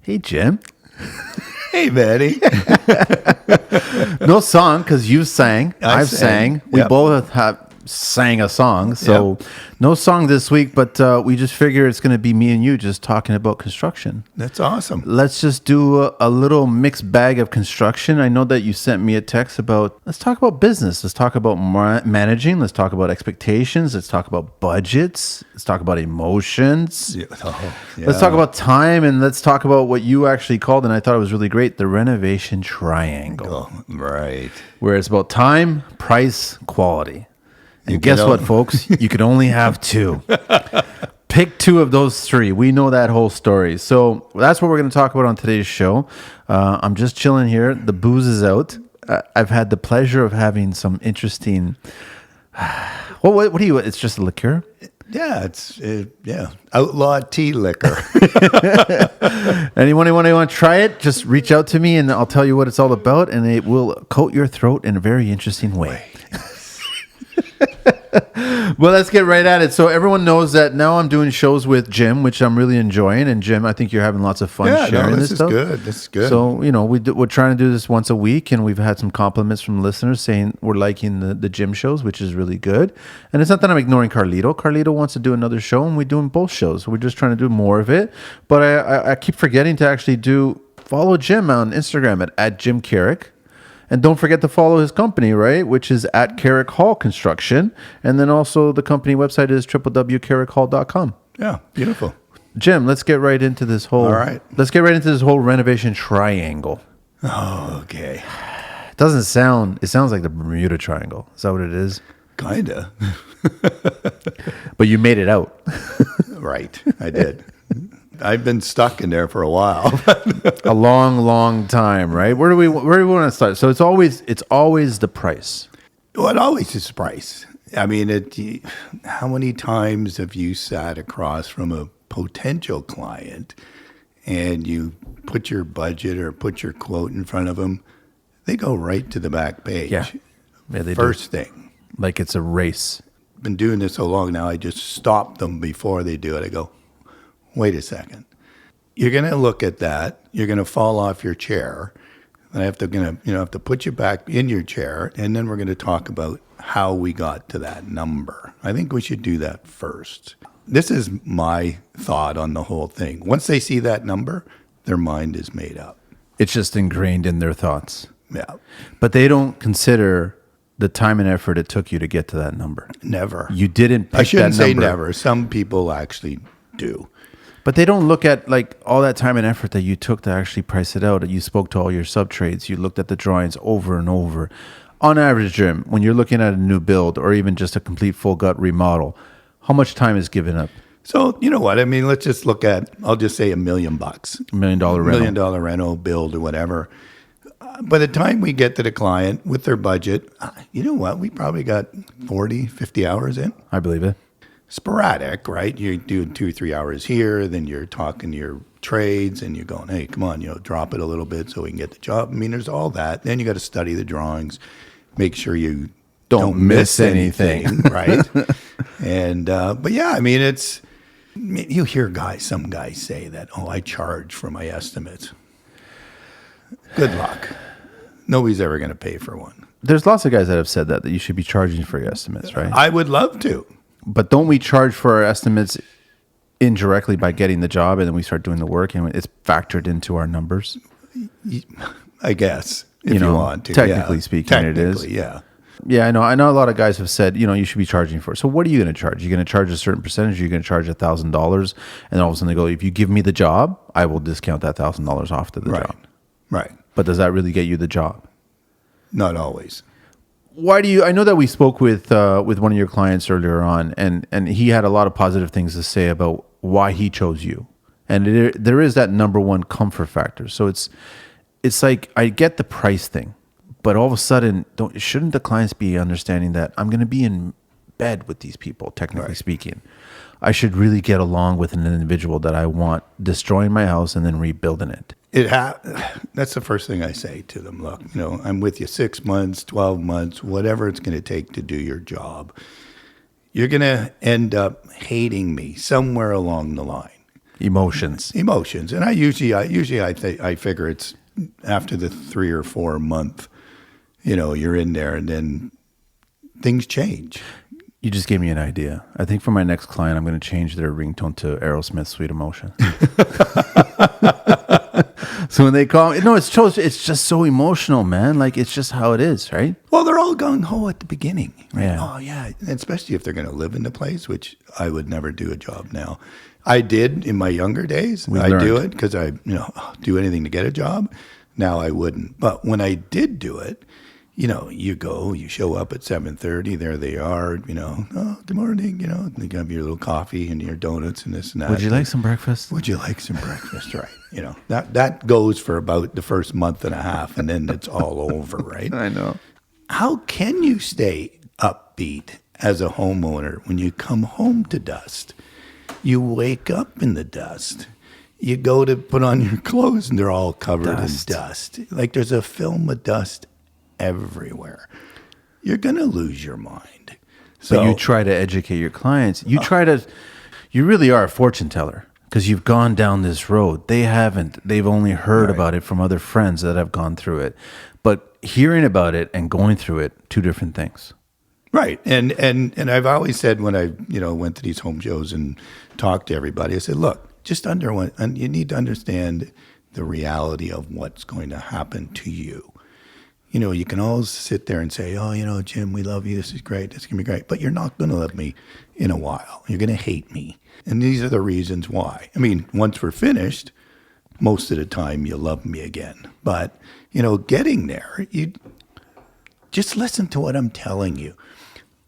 Hey, Jim. Hey, Manny. No song because you sang. I've sang. We Yep. both have sang a song. So no song this week, but we just figure it's going to be me and you just talking about construction. That's awesome. Let's just do a little mixed bag of construction. I know that you sent me a text about, let's talk about business. Let's talk about managing. Let's talk about expectations. Let's talk about budgets. Let's talk about emotions. Yeah. Oh, yeah. Let's talk about time, and let's talk about what you actually called, and I thought it was really great, the Renovation Triangle. Oh, right. Where it's about time, price, quality. And You guess can what, o- folks? You could only have two. Pick two of those three. We know that whole story. So that's what we're going to talk about on today's show. I'm just chilling here. The booze is out. I've had the pleasure of having some interesting... what do you... It's just a liqueur? Yeah, it's outlaw tea liquor. Anyone want to try it? Just reach out to me and I'll tell you what it's all about, and it will coat your throat in a very interesting way. Well, let's get right at it. So everyone knows that now I'm doing shows with Jim, which I'm really enjoying. And Jim, I think you're having lots of fun sharing this stuff. This is good. So, you know, we're trying to do this once a week, and we've had some compliments from listeners saying we're liking the Jim shows, which is really good. And it's not that I'm ignoring Carlito. Carlito wants to do another show, and we're doing both shows. We're just trying to do more of it. But I keep forgetting to actually follow Jim on Instagram at Jim Carrick. And don't forget to follow his company, right? Which is at Carrick Hall Construction. And then also the company website is www.carrickhall.com. Yeah, beautiful. Jim, let's get right into this whole... All right. Let's get right into this whole renovation triangle. Oh, okay. It sounds like the Bermuda Triangle. Is that what it is? Kinda. But you made it out. Right, I did. I've been stuck in there for a while. A long, long time, right? Where do we want to start? So it's always the price. Well, it always is price. I mean, how many times have you sat across from a potential client and you put your budget or put your quote in front of them? They go right to the back page. Yeah, they First do. thing. Like it's a race. Been doing this so long now, I just stop them before they do it. I go, wait a second. You're going to look at that. You're going to fall off your chair. And I have to put you back in your chair. And then we're going to talk about how we got to that number. I think we should do that first. This is my thought on the whole thing. Once they see that number, their mind is made up. It's just ingrained in their thoughts. Yeah. But they don't consider the time and effort it took you to get to that number. Never. You didn't pick I shouldn't that say number. never. Some people actually do. But they don't look at like all that time and effort that you took to actually price it out. You spoke to all your sub-trades. You looked at the drawings over and over. On average, Jim, when you're looking at a new build or even just a complete full gut remodel, how much time is given up? So, you know what? I mean, let's just look at, I'll just say $1 million. $1 million rental. $1 million rental, build, or whatever. By the time we get to the client with their budget, you know what? We probably got 40, 50 hours in. I believe it. Sporadic, right? You're doing 2 or 3 hours here, then you're talking to your trades and you're going, hey, come on, drop it a little bit so we can get the job. I mean, there's all that. Then you got to study the drawings, make sure you don't miss anything, right? And, but yeah, I mean, you hear some guys say that, oh, I charge for my estimates. Good luck. Nobody's ever going to pay for one. There's lots of guys that have said that you should be charging for your estimates, right? I would love to. But don't we charge for our estimates indirectly by getting the job, and then we start doing the work, and it's factored into our numbers? I guess, if you want to. Technically speaking, it is. Yeah. Yeah, I know. I know a lot of guys have said, you should be charging for it. So what are you going to charge? You're going to charge a certain percentage. You're going to charge $1,000, and all of a sudden they go, if you give me the job, I will discount that $1,000 off to the job. Right. But does that really get you the job? Not always. Why do you? I know that we spoke with one of your clients earlier on, and he had a lot of positive things to say about why he chose you, and there is that number one comfort factor. So it's like I get the price thing, but all of a sudden, shouldn't the clients be understanding that I'm going to be in bed with these people, technically speaking? I should really get along with an individual that I want destroying my house and then rebuilding it. That's the first thing I say to them. Look, I'm with you 6 months, 12 months, whatever it's going to take to do your job. You're going to end up hating me somewhere along the line. Emotions. And I figure it's after the 3 or 4 month, you're in there, and then things change. You just gave me an idea. I think for my next client, I'm going to change their ringtone to Aerosmith Sweet Emotion. So when they call me, no, it's just so emotional, man. Like, it's just how it is, right? Well, they're all gung-ho at the beginning. Right? Yeah. Oh, yeah. And especially if they're going to live in the place, which I would never do a job now. I did in my younger days. I do it because I do anything to get a job. Now I wouldn't. But when I did do it, you show up at 7:30. There they are. Oh, good morning. And you have your little coffee and your donuts and this and that. Would you like some breakfast? Would you like some breakfast? Right. That goes for about the first month and a half, and then it's all over. Right. I know. How can you stay upbeat as a homeowner when you come home to dust? You wake up in the dust. You go to put on your clothes and they're all covered in dust. Like there's a film of dust everywhere. You're going to lose your mind. So But you try to educate your clients. You really are a fortune teller because you've gone down this road. They haven't. They've only heard about it from other friends that have gone through it. But hearing about it and going through it, two different things. Right. And I've always said when I, went to these home shows and talked to everybody, I said, look, and you need to understand the reality of what's going to happen to you. You can always sit there and say, oh, Jim, we love you. This is great. This is going to be great. But you're not going to love me in a while. You're going to hate me. And these are the reasons why. I mean, once we're finished, most of the time you'll love me again. But, getting there, you just listen to what I'm telling you.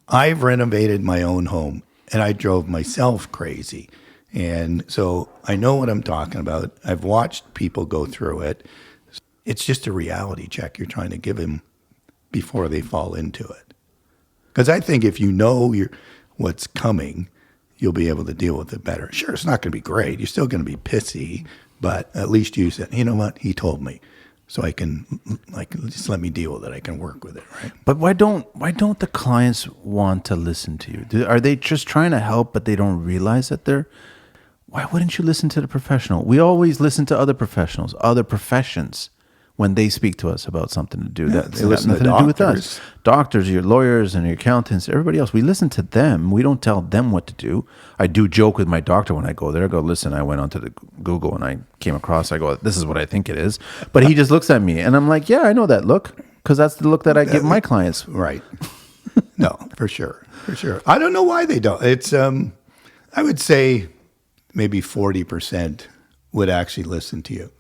I've renovated my own home and I drove myself crazy. And so I know what I'm talking about. I've watched people go through it. It's just a reality check you're trying to give them before they fall into it. Because I think if you know what's coming, you'll be able to deal with it better. Sure, it's not going to be great. You're still going to be pissy, but at least you said, you know what, he told me. So I can, just let me deal with it. I can work with it, right? But why don't the clients want to listen to you? Are they just trying to help, but they don't realize that they're... Why wouldn't you listen to the professional? We always listen to other professionals, other professions, when they speak to us about something to do. That's nothing to do with us. Doctors, your lawyers and your accountants, everybody else. We listen to them. We don't tell them what to do. I do joke with my doctor when I go there. I go, listen, I went onto the Google and I came across, I go, this is what I think it is. But he just looks at me and I'm like, yeah, I know that look, because that's the look that I give my clients. Right. No, for sure. For sure. I don't know why they don't. It's, I would say maybe 40% would actually listen to you.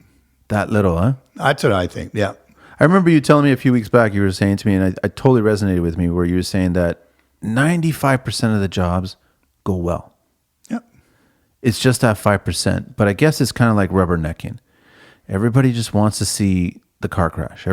That little, huh? That's what I think, yeah. I remember you telling me a few weeks back, you were saying to me, and I totally resonated with me, where you were saying that 95% of the jobs go well. Yep. It's just that 5%. But I guess it's kind of like rubbernecking. Everybody just wants to see the car crash.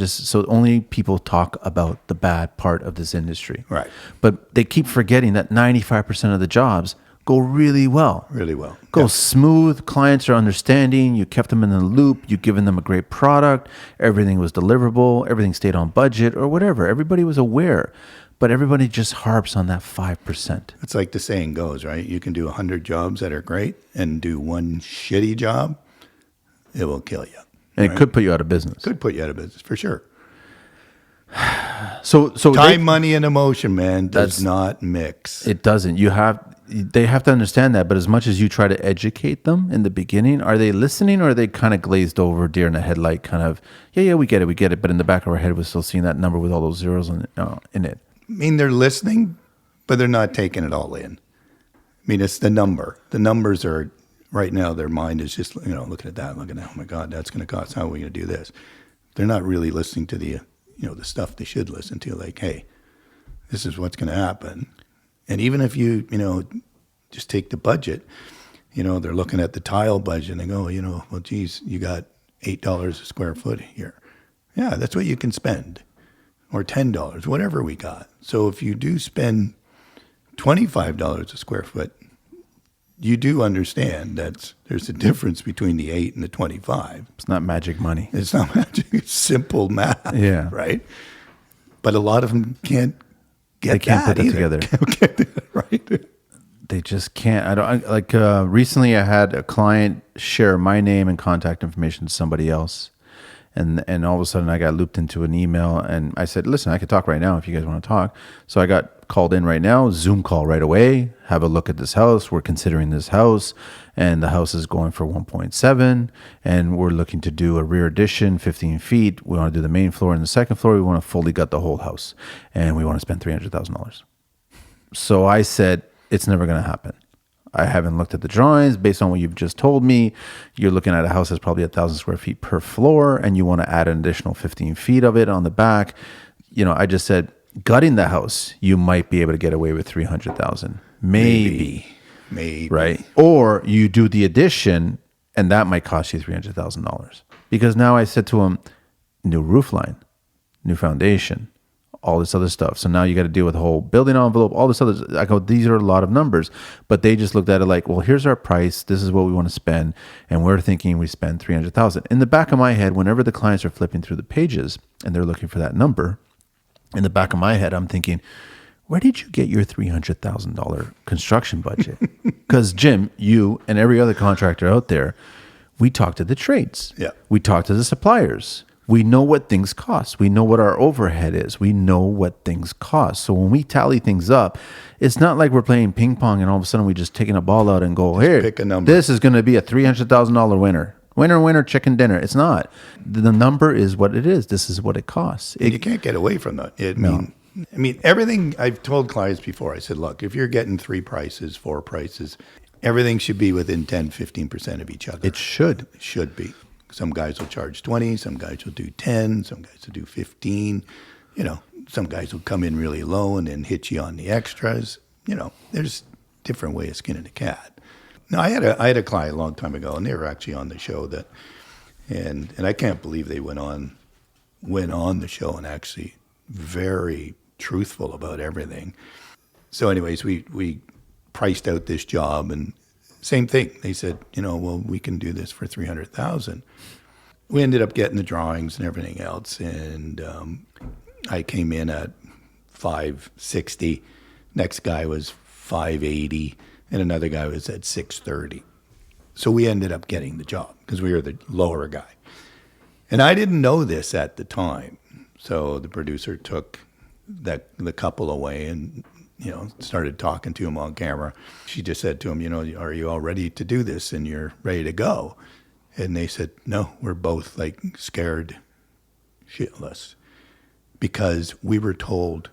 So only people talk about the bad part of this industry. Right. But they keep forgetting that 95% of the jobs go really well. Really well. Go smooth. Clients are understanding. You kept them in the loop. You've given them a great product. Everything was deliverable. Everything stayed on budget or whatever. Everybody was aware. But everybody just harps on that 5%. It's like the saying goes, right? You can do 100 jobs that are great and do one shitty job, it will kill you. And it could put you out of business. Could put you out of business, for sure. So time, money, and emotion, man, does not mix. It doesn't. They have to understand that. But as much as you try to educate them in the beginning, are they listening, or are they kind of glazed over, deer in the headlight, kind of, yeah, we get it. But in the back of our head, we're still seeing that number with all those zeros in it. I mean, they're listening, but they're not taking it all in. I mean, it's the number. The numbers are, right now, their mind is just, looking at that, oh my God, that's going to cost. How are we going to do this? They're not really listening to the stuff they should listen to, like, hey, this is what's going to happen. And even if you, just take the budget, they're looking at the tile budget and they go, well, geez, you got $8 a square foot here. Yeah, that's what you can spend. Or $10, whatever we got. So if you do spend $25 a square foot, you do understand that there's a difference between the 8 and the 25. It's not magic money. It's not magic. It's simple math. Yeah. Right? But a lot of them can't get They can't put it together. Right? they just can't. Recently I had a client share my name and contact information to somebody else. And all of a sudden I got looped into an email, and I said, listen, I could talk right now if you guys want to talk. So I got called in right now, Zoom call right away, have a look at this house. We're considering this house, and the house is going for 1.7, and we're looking to do a rear addition, 15 feet. We want to do the main floor and the second floor. We want to fully gut the whole house, and we want to spend $300,000. So I said, it's never going to happen. I haven't looked at the drawings. Based on what you've just told me, you're looking at a house that's probably 1,000 square feet per floor, and you want to add an additional 15 feet of it on the back. I just said, gutting the house, you might be able to get away with 300,000, maybe, right? Or you do the addition, and that might cost you $300,000, because now I said to him, new roof line, new foundation, all this other stuff. So now you got to deal with the whole building envelope, all this other. I go, these are a lot of numbers, but they just looked at it like, well, here's our price. This is what we want to spend, and we're thinking we spend 300,000. In the back of my head, whenever the clients are flipping through the pages and they're looking for that number, in the back of my head, I'm thinking, where did you get your $300,000 construction budget? Because Jim, you and every other contractor out there, we talk to the trades. Yeah. We talk to the suppliers. We know what things cost. We know what our overhead is. We know what things cost. So when we tally things up, it's not like we're playing ping pong and all of a sudden we just taking a ball out and go, here, pick a number. This is going to be a $300,000 winner. Winner, chicken dinner. It's not. The number is what it is. This is what it costs. You can't get away from that. I mean, everything I've told clients before, I said, look, if you're getting 3 prices, 4 prices, everything should be within 10, 15% of each other. It should. It should be. Some guys will charge 20, some guys will do 10, some guys will do 15. Some guys will come in really low and then hit you on the extras. There's different way of skinning a cat. Now, I had a client a long time ago, and they were actually on the show and I can't believe they went on the show and actually very truthful about everything. So anyways, we priced out this job, and same thing. They said, well, we can do this for $300,000. We ended up getting the drawings and everything else, and I came in at $560. Next guy was $580, and another guy was at $630. So we ended up getting the job because we were the lower guy. And I didn't know this at the time. So the producer took the couple away and started talking to him on camera. She just said to him, are you all ready to do this and you're ready to go? And they said, no, we're both like scared shitless because we were told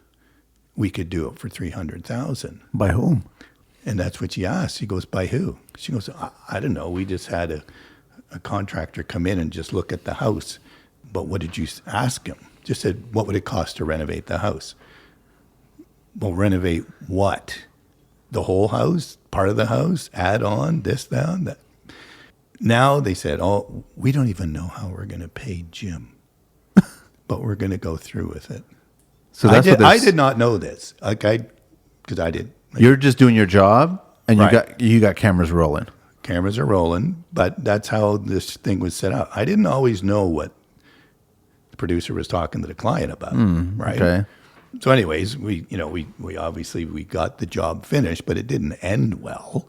we could do it for $300,000. By whom? And that's what she asked. She goes, by who? She goes, I don't know. We just had a contractor come in and just look at the house. But what did you ask him? Just said, what would it cost to renovate the house? Well, renovate what? The whole house? Part of the house? Add on? This, that? Now they said, oh, we don't even know how we're going to pay Jim. But we're going to go through with it. So that's I did not know this. Because I did. You're just doing your job, and Right. you got cameras rolling. Cameras are rolling, but that's how this thing was set up. I didn't always know what the producer was talking to the client about, right? Okay. So, anyways, we obviously we got the job finished, but it didn't end well.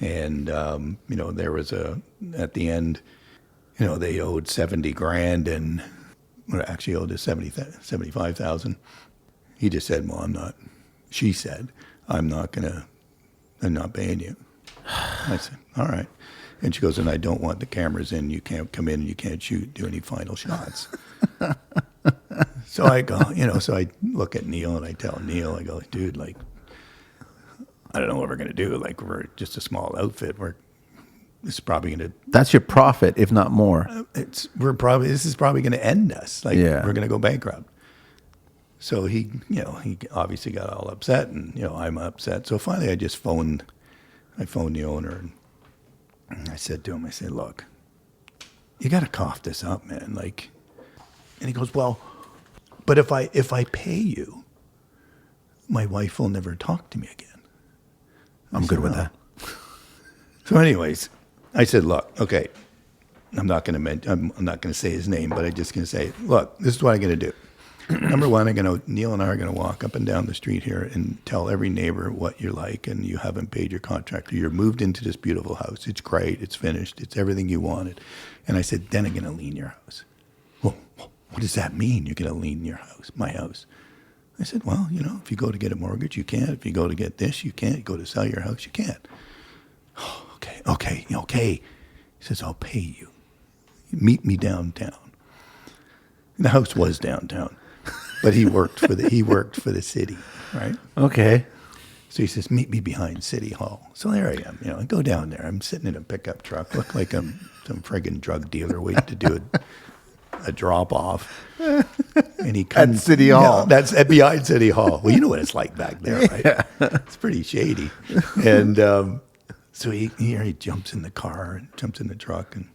And there was at the end, they owed $70,000 and actually owed us $75,000. He just said, "Well, I'm not." She said, I'm not paying you. I said, all right. And she goes, and I don't want the cameras in. You can't come in and you can't do any final shots. So I go, so I look at Neil and I tell Neil, I go, dude, like, I don't know what we're going to do. Like, we're just a small outfit. This is probably going to. That's your profit, if not more. This is probably going to end us. Like, Yeah. We're going to go bankrupt. So he obviously got all upset, and I'm upset. So finally, I phoned the owner, and I said to him, I said, look, you got to cough this up, man. Like, and he goes, well, but if I pay you, my wife will never talk to me again. I'm good with that. So, anyways, I said, look, okay, I'm not going to say his name, but I'm just going to say, look, this is what I'm going to do. Number one, Neil and I are going to walk up and down the street here and tell every neighbor what you're like, and you haven't paid your contractor. You're moved into this beautiful house. It's great. It's finished. It's everything you wanted. And I said, then I'm going to lien your house. Well, what does that mean? You're going to lien your house, my house. I said, well, if you go to get a mortgage, you can't. If you go to get this, you can't. You go to sell your house, you can't. Oh, okay. He says, I'll pay you. Meet me downtown. The house was downtown, but he worked for the city, right? Okay. So he says, meet me behind City Hall. So there I am. I go down there. I'm sitting in a pickup truck, look like I'm some friggin' drug dealer waiting to do a drop off. And he comes at City Hall. Yeah, that's at behind City Hall. Well, you know what it's like back there, right? Yeah. It's pretty shady. And so he jumps in the car and jumps in the truck, and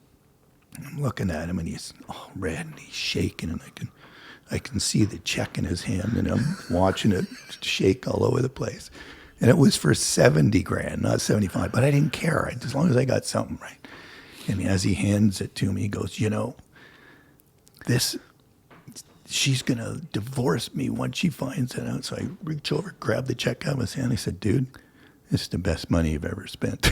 I'm looking at him, and he's all red and he's shaking, and I can see the check in his hand, and I'm watching it shake all over the place. And it was for 70 grand, not 75, but I didn't care as long as I got something right. And as he hands it to me, he goes, she's going to divorce me once she finds it out. So I reach over, grab the check out of his hand. I said, dude, this is the best money you've ever spent.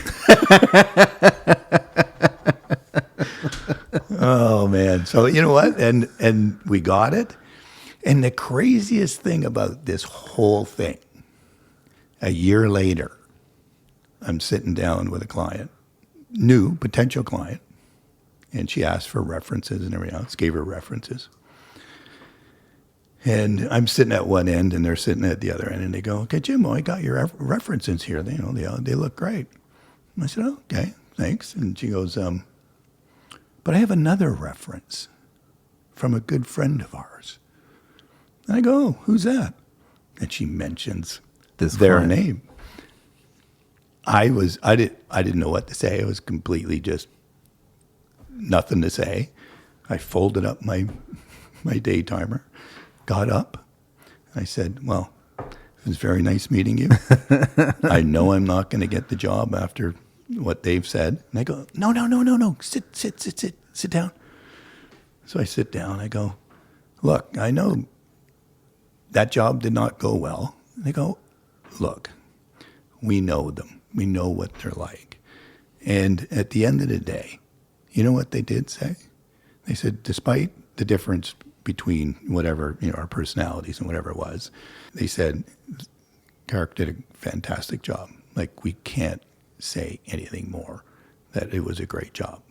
Oh, man. So you know what? And we got it. And the craziest thing about this whole thing, a year later, I'm sitting down with a client, new potential client, and she asked for references and everything else, gave her references. And I'm sitting at one end, and they're sitting at the other end, and they go, okay, Jim, I got your references here. They look great. And I said, oh, okay, thanks. And she goes, but I have another reference from a good friend of ours. And I go, oh, who's that? And she mentions their name. I didn't know what to say. I was completely just nothing to say. I folded up my day timer, got up, and I said, well, it was very nice meeting you. I know I'm not going to get the job after what they've said. And I go, no, sit down. So I sit down. I go, look, I know that job did not go well. And they go, look, we know them. We know what they're like. And at the end of the day, you know what they did say? They said, despite the difference between whatever, our personalities and whatever it was, they said, Carrick did a fantastic job. Like, we can't say anything more, that it was a great job.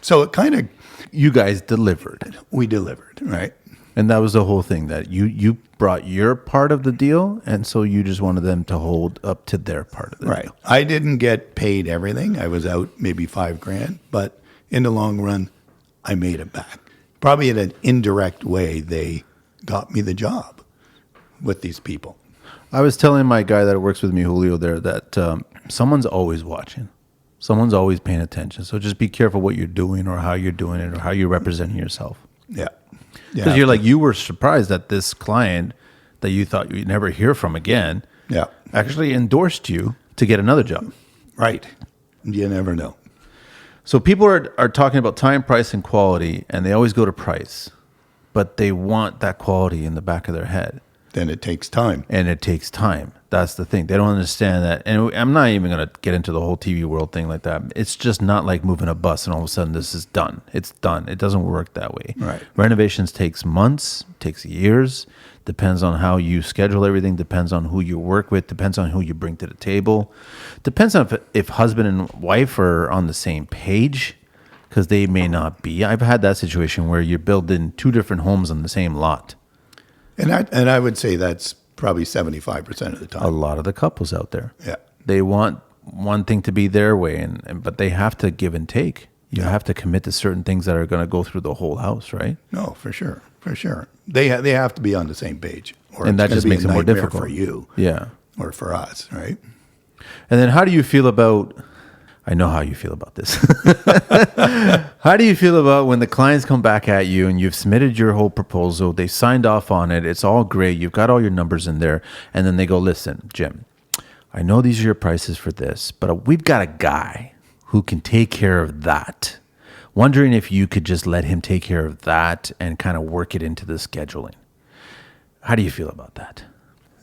So it kind of... You guys delivered. We delivered, right? And that was the whole thing, that you brought your part of the deal, and so you just wanted them to hold up to their part of the right. deal. I didn't get paid everything. I was out maybe $5,000, but in the long run, I made it back. Probably in an indirect way, they got me the job with these people. I was telling my guy that works with me, Julio, there, that someone's always watching. Someone's always paying attention. So just be careful what you're doing or how you're doing it or how you're representing yourself. Yeah. Because you were surprised that this client that you thought you'd never hear from again actually endorsed you to get another job. Right. You never know. So people are talking about time, price, and quality, and they always go to price, but they want that quality in the back of their head. Then it takes time. And it takes time. That's the thing. They don't understand that. And I'm not even going to get into the whole TV world thing like that. It's just not like moving a bus and all of a sudden this is done. It's done. It doesn't work that way. Right. Renovations takes months, takes years, depends on how you schedule everything, depends on who you work with, depends on who you bring to the table, depends on if husband and wife are on the same page, because they may not be. I've had that situation where you're building two different homes on the same lot. And I would say that's probably 75% of the time. A lot of the couples out there. Yeah. They want one thing to be their way, but they have to give and take. You have to commit to certain things that are going to go through the whole house, right? No, for sure. For sure. They have to be on the same page. Or and that just makes it more difficult. For you. Yeah. Or for us, right? And then how do you feel about... I know how you feel about this. How do you feel about when the clients come back at you and you've submitted your whole proposal, they signed off on it, it's all great, you've got all your numbers in there, and then they go, listen, Jim, I know these are your prices for this, but we've got a guy who can take care of that. Wondering if you could just let him take care of that and kind of work it into the scheduling. How do you feel about that?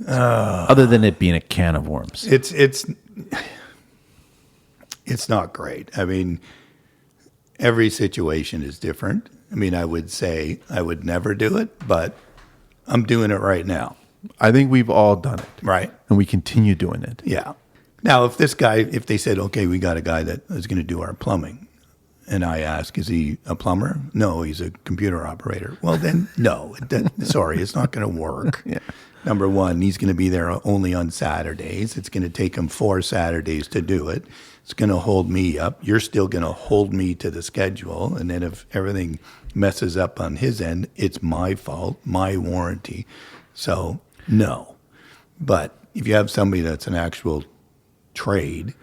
Other than it being a can of worms. It's not great. I mean, every situation is different. I mean, I would say I would never do it, but I'm doing it right now. I think we've all done it. Right. And we continue doing it. Yeah. Now, if they said, okay, we got a guy that is going to do our plumbing, and I ask, is he a plumber? No, he's a computer operator. Well, then, no. Sorry, it's not going to work. Yeah. Number one, he's going to be there only on Saturdays. It's going to take him 4 Saturdays to do it. It's going to hold me up. You're still going to hold me to the schedule. And then if everything messes up on his end, it's my fault, my warranty. So, no. But if you have somebody that's an actual trade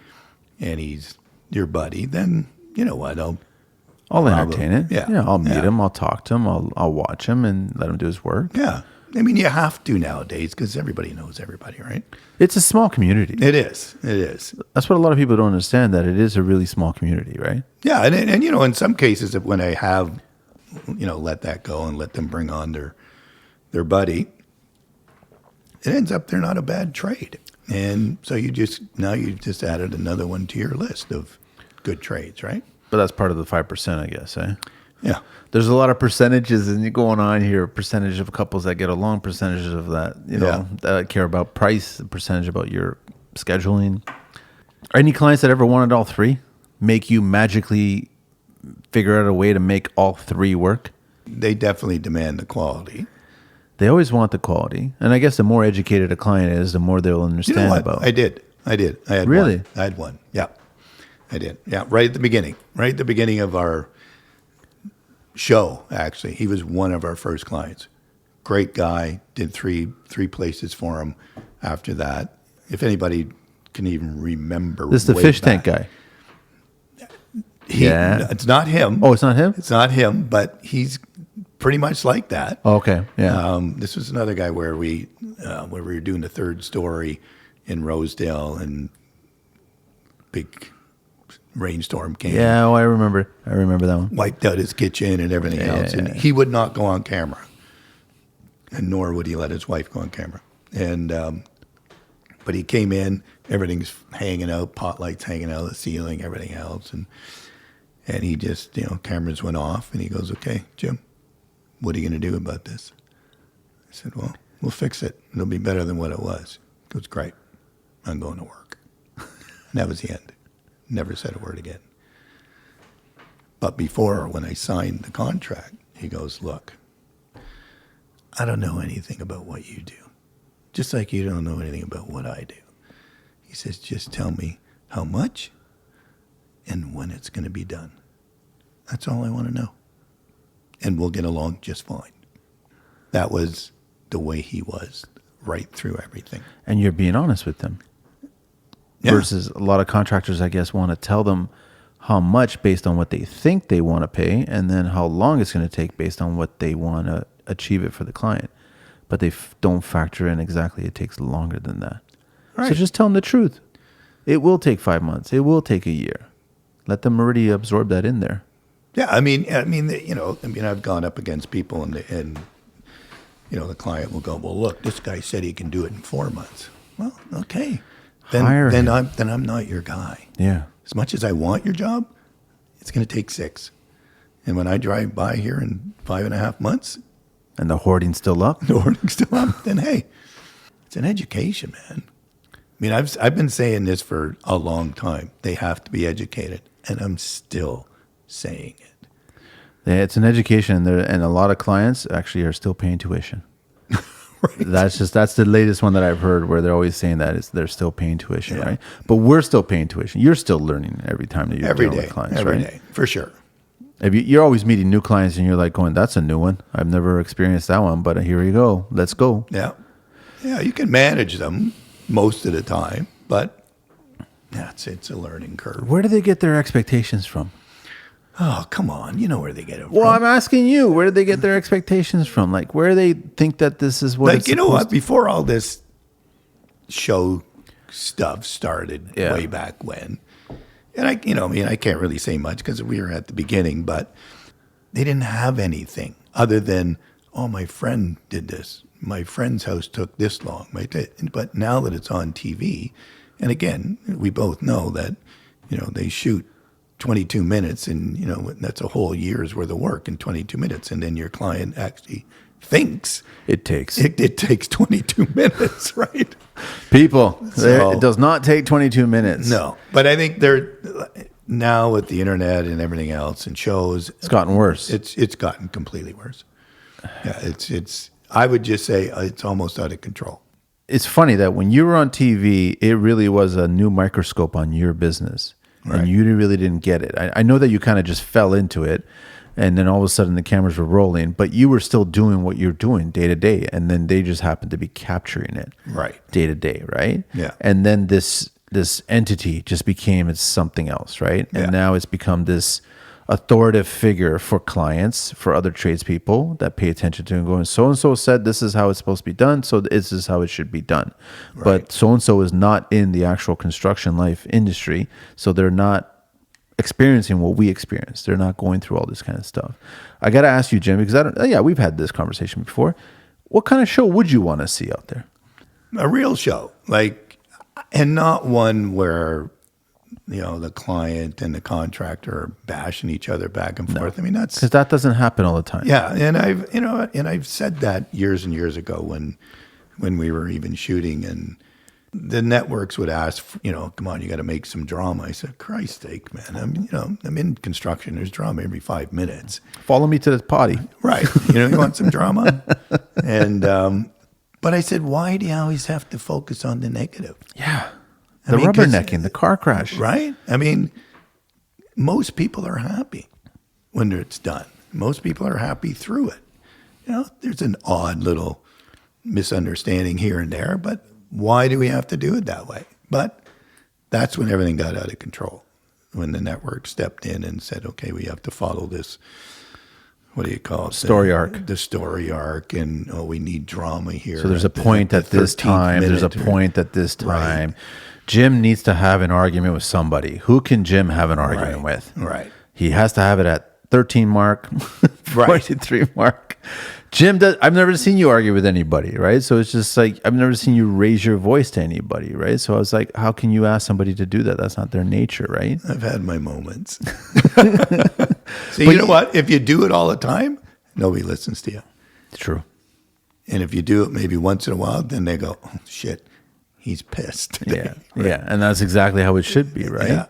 and he's your buddy, then you know what? I'll entertain it. Yeah. I'll meet him. I'll talk to him. I'll watch him and let him do his work. Yeah. I mean, you have to nowadays because everybody knows everybody, right? It's a small community. It is. It is. That's what a lot of people don't understand, that it is a really small community, right? Yeah. And you know, in some cases, when I have, let that go and let them bring on their buddy, it ends up they're not a bad trade. And so you've just added another one to your list of good trades, right? But that's part of the 5%, I guess, eh? Yeah. There's a lot of percentages going on here. Percentage of couples that get along, percentages of that, that care about price, percentage about your scheduling. Are any clients that ever wanted all three make you magically figure out a way to make all three work? They definitely demand the quality. They always want the quality. And I guess the more educated a client is, the more they'll understand about. I did. I had really? One. I had one. Yeah. I did. Yeah. Right at the beginning of our show, actually. He was one of our first clients. Great guy. Did three places for him after that. If anybody can even remember. This is the fish tank guy. It's not him. Oh, it's not him? It's not him, but he's pretty much like that. Oh, okay. Yeah. This was another guy where we were doing the third story in Rosedale and big rainstorm came. Yeah, I remember that one. Wiped out his kitchen and everything else. And he would not go on camera. And nor would he let his wife go on camera. And but he came in, everything's hanging out, pot lights hanging out of the ceiling, everything else. And he just, cameras went off and he goes, okay, Jim, what are you going to do about this? I said, well, we'll fix it. It'll be better than what it was. He goes, great. I'm going to work. And that was the end. Never said a word again. But before, when I signed the contract, he goes, look, I don't know anything about what you do. Just like you don't know anything about what I do. He says, just tell me how much and when it's going to be done. That's all I want to know. And we'll get along just fine. That was the way he was right through everything. And you're being honest with them. Yeah. Versus a lot of contractors, I guess, want to tell them how much based on what they think they want to pay, and then how long it's going to take based on what they want to achieve it for the client. But they don't factor in exactly it takes longer than that. Right. So just tell them the truth. It will take 5 months. It will take a year. Let them already absorb that in there. Yeah, I mean, I've gone up against people, and the client will go, well, look, this guy said he can do it in 4 months. Well, okay. Then I'm not your guy. Yeah. As much as I want your job, it's going to take 6. And when I drive by here in 5.5 months, and the hoarding's still up, then hey, it's an education, man. I mean, I've been saying this for a long time. They have to be educated, and I'm still saying it. Yeah, it's an education, and a lot of clients actually are still paying tuition. Right. That's the latest one that I've heard, where they're always saying that is they're still paying tuition, yeah. right? But we're still paying tuition. You're still learning every time that you're dealing with clients, every right? day, for sure. You're always meeting new clients, and you're like going, "That's a new one. I've never experienced that one, but here you go. Let's go." Yeah, you can manage them most of the time, but it's a learning curve. Where do they get their expectations from? Oh, come on. You know where they get it from. Well, I'm asking you, where do they get their expectations from? Like, where do they think that this is what it's you know supposed what? Before all this show stuff started way back when, and I can't really say much because we were at the beginning, but they didn't have anything other than, oh, my friend did this. my friend's house took this long. But now that it's on TV, and again, we both know that, they shoot 22 minutes and, that's a whole year's worth of work in 22 minutes. And then your client actually thinks it takes 22 minutes, right? People, it does not take 22 minutes. No, but I think now with the internet and everything else and shows, it's gotten worse. It's gotten completely worse. Yeah, it's. I would just say it's almost out of control. It's funny that when you were on TV, it really was a new microscope on your business, and you really didn't get it. I know that you kind of just fell into it, and then all of a sudden the cameras were rolling, but you were still doing what you're doing day to day, and then they just happened to be capturing it day to day, right? Yeah. And then this entity just became something else, right? And now it's become this authoritative figure for clients, for other tradespeople that pay attention to and going, so-and-so said this is how it's supposed to be done, so this is how it should be done. Right. But so-and-so is not in the actual construction life industry, so they're not experiencing what we experience. They're not going through all this kind of stuff. I got to ask you, Jim, because we've had this conversation before. What kind of show would you want to see out there? A real show, and not one where the client and the contractor are bashing each other back and forth. I mean, that's because that doesn't happen all the time. Yeah, and I've said that years and years ago when we were even shooting, and the networks would ask, come on, you got to make some drama. I said, Christ's sake, man, I'm in construction. There's drama every 5 minutes. Follow me to the potty, right? You want some drama, and but I said, why do you always have to focus on the negative? Yeah. The rubbernecking, the car crash. Right? I mean, most people are happy when it's done. Most people are happy through it. There's an odd little misunderstanding here and there, but why do we have to do it that way? But that's when everything got out of control, when the network stepped in and said, okay, we have to follow this, what do you call it? Story arc. The story arc, and we need drama here. So there's a point at this time. There's a point at this time. Jim needs to have an argument with somebody. Who can Jim have an argument with? Right. He has to have it at 13 mark, 43 mark. Jim does. I've never seen you argue with anybody, right? So it's just like, I've never seen you raise your voice to anybody, right? So I was like, how can you ask somebody to do that? That's not their nature, right? I've had my moments. So you know what? If you do it all the time, nobody listens to you. True. And if you do it maybe once in a while, then they go, oh, shit, he's pissed today. Yeah. Yeah. And that's exactly how it should be, right? Yeah.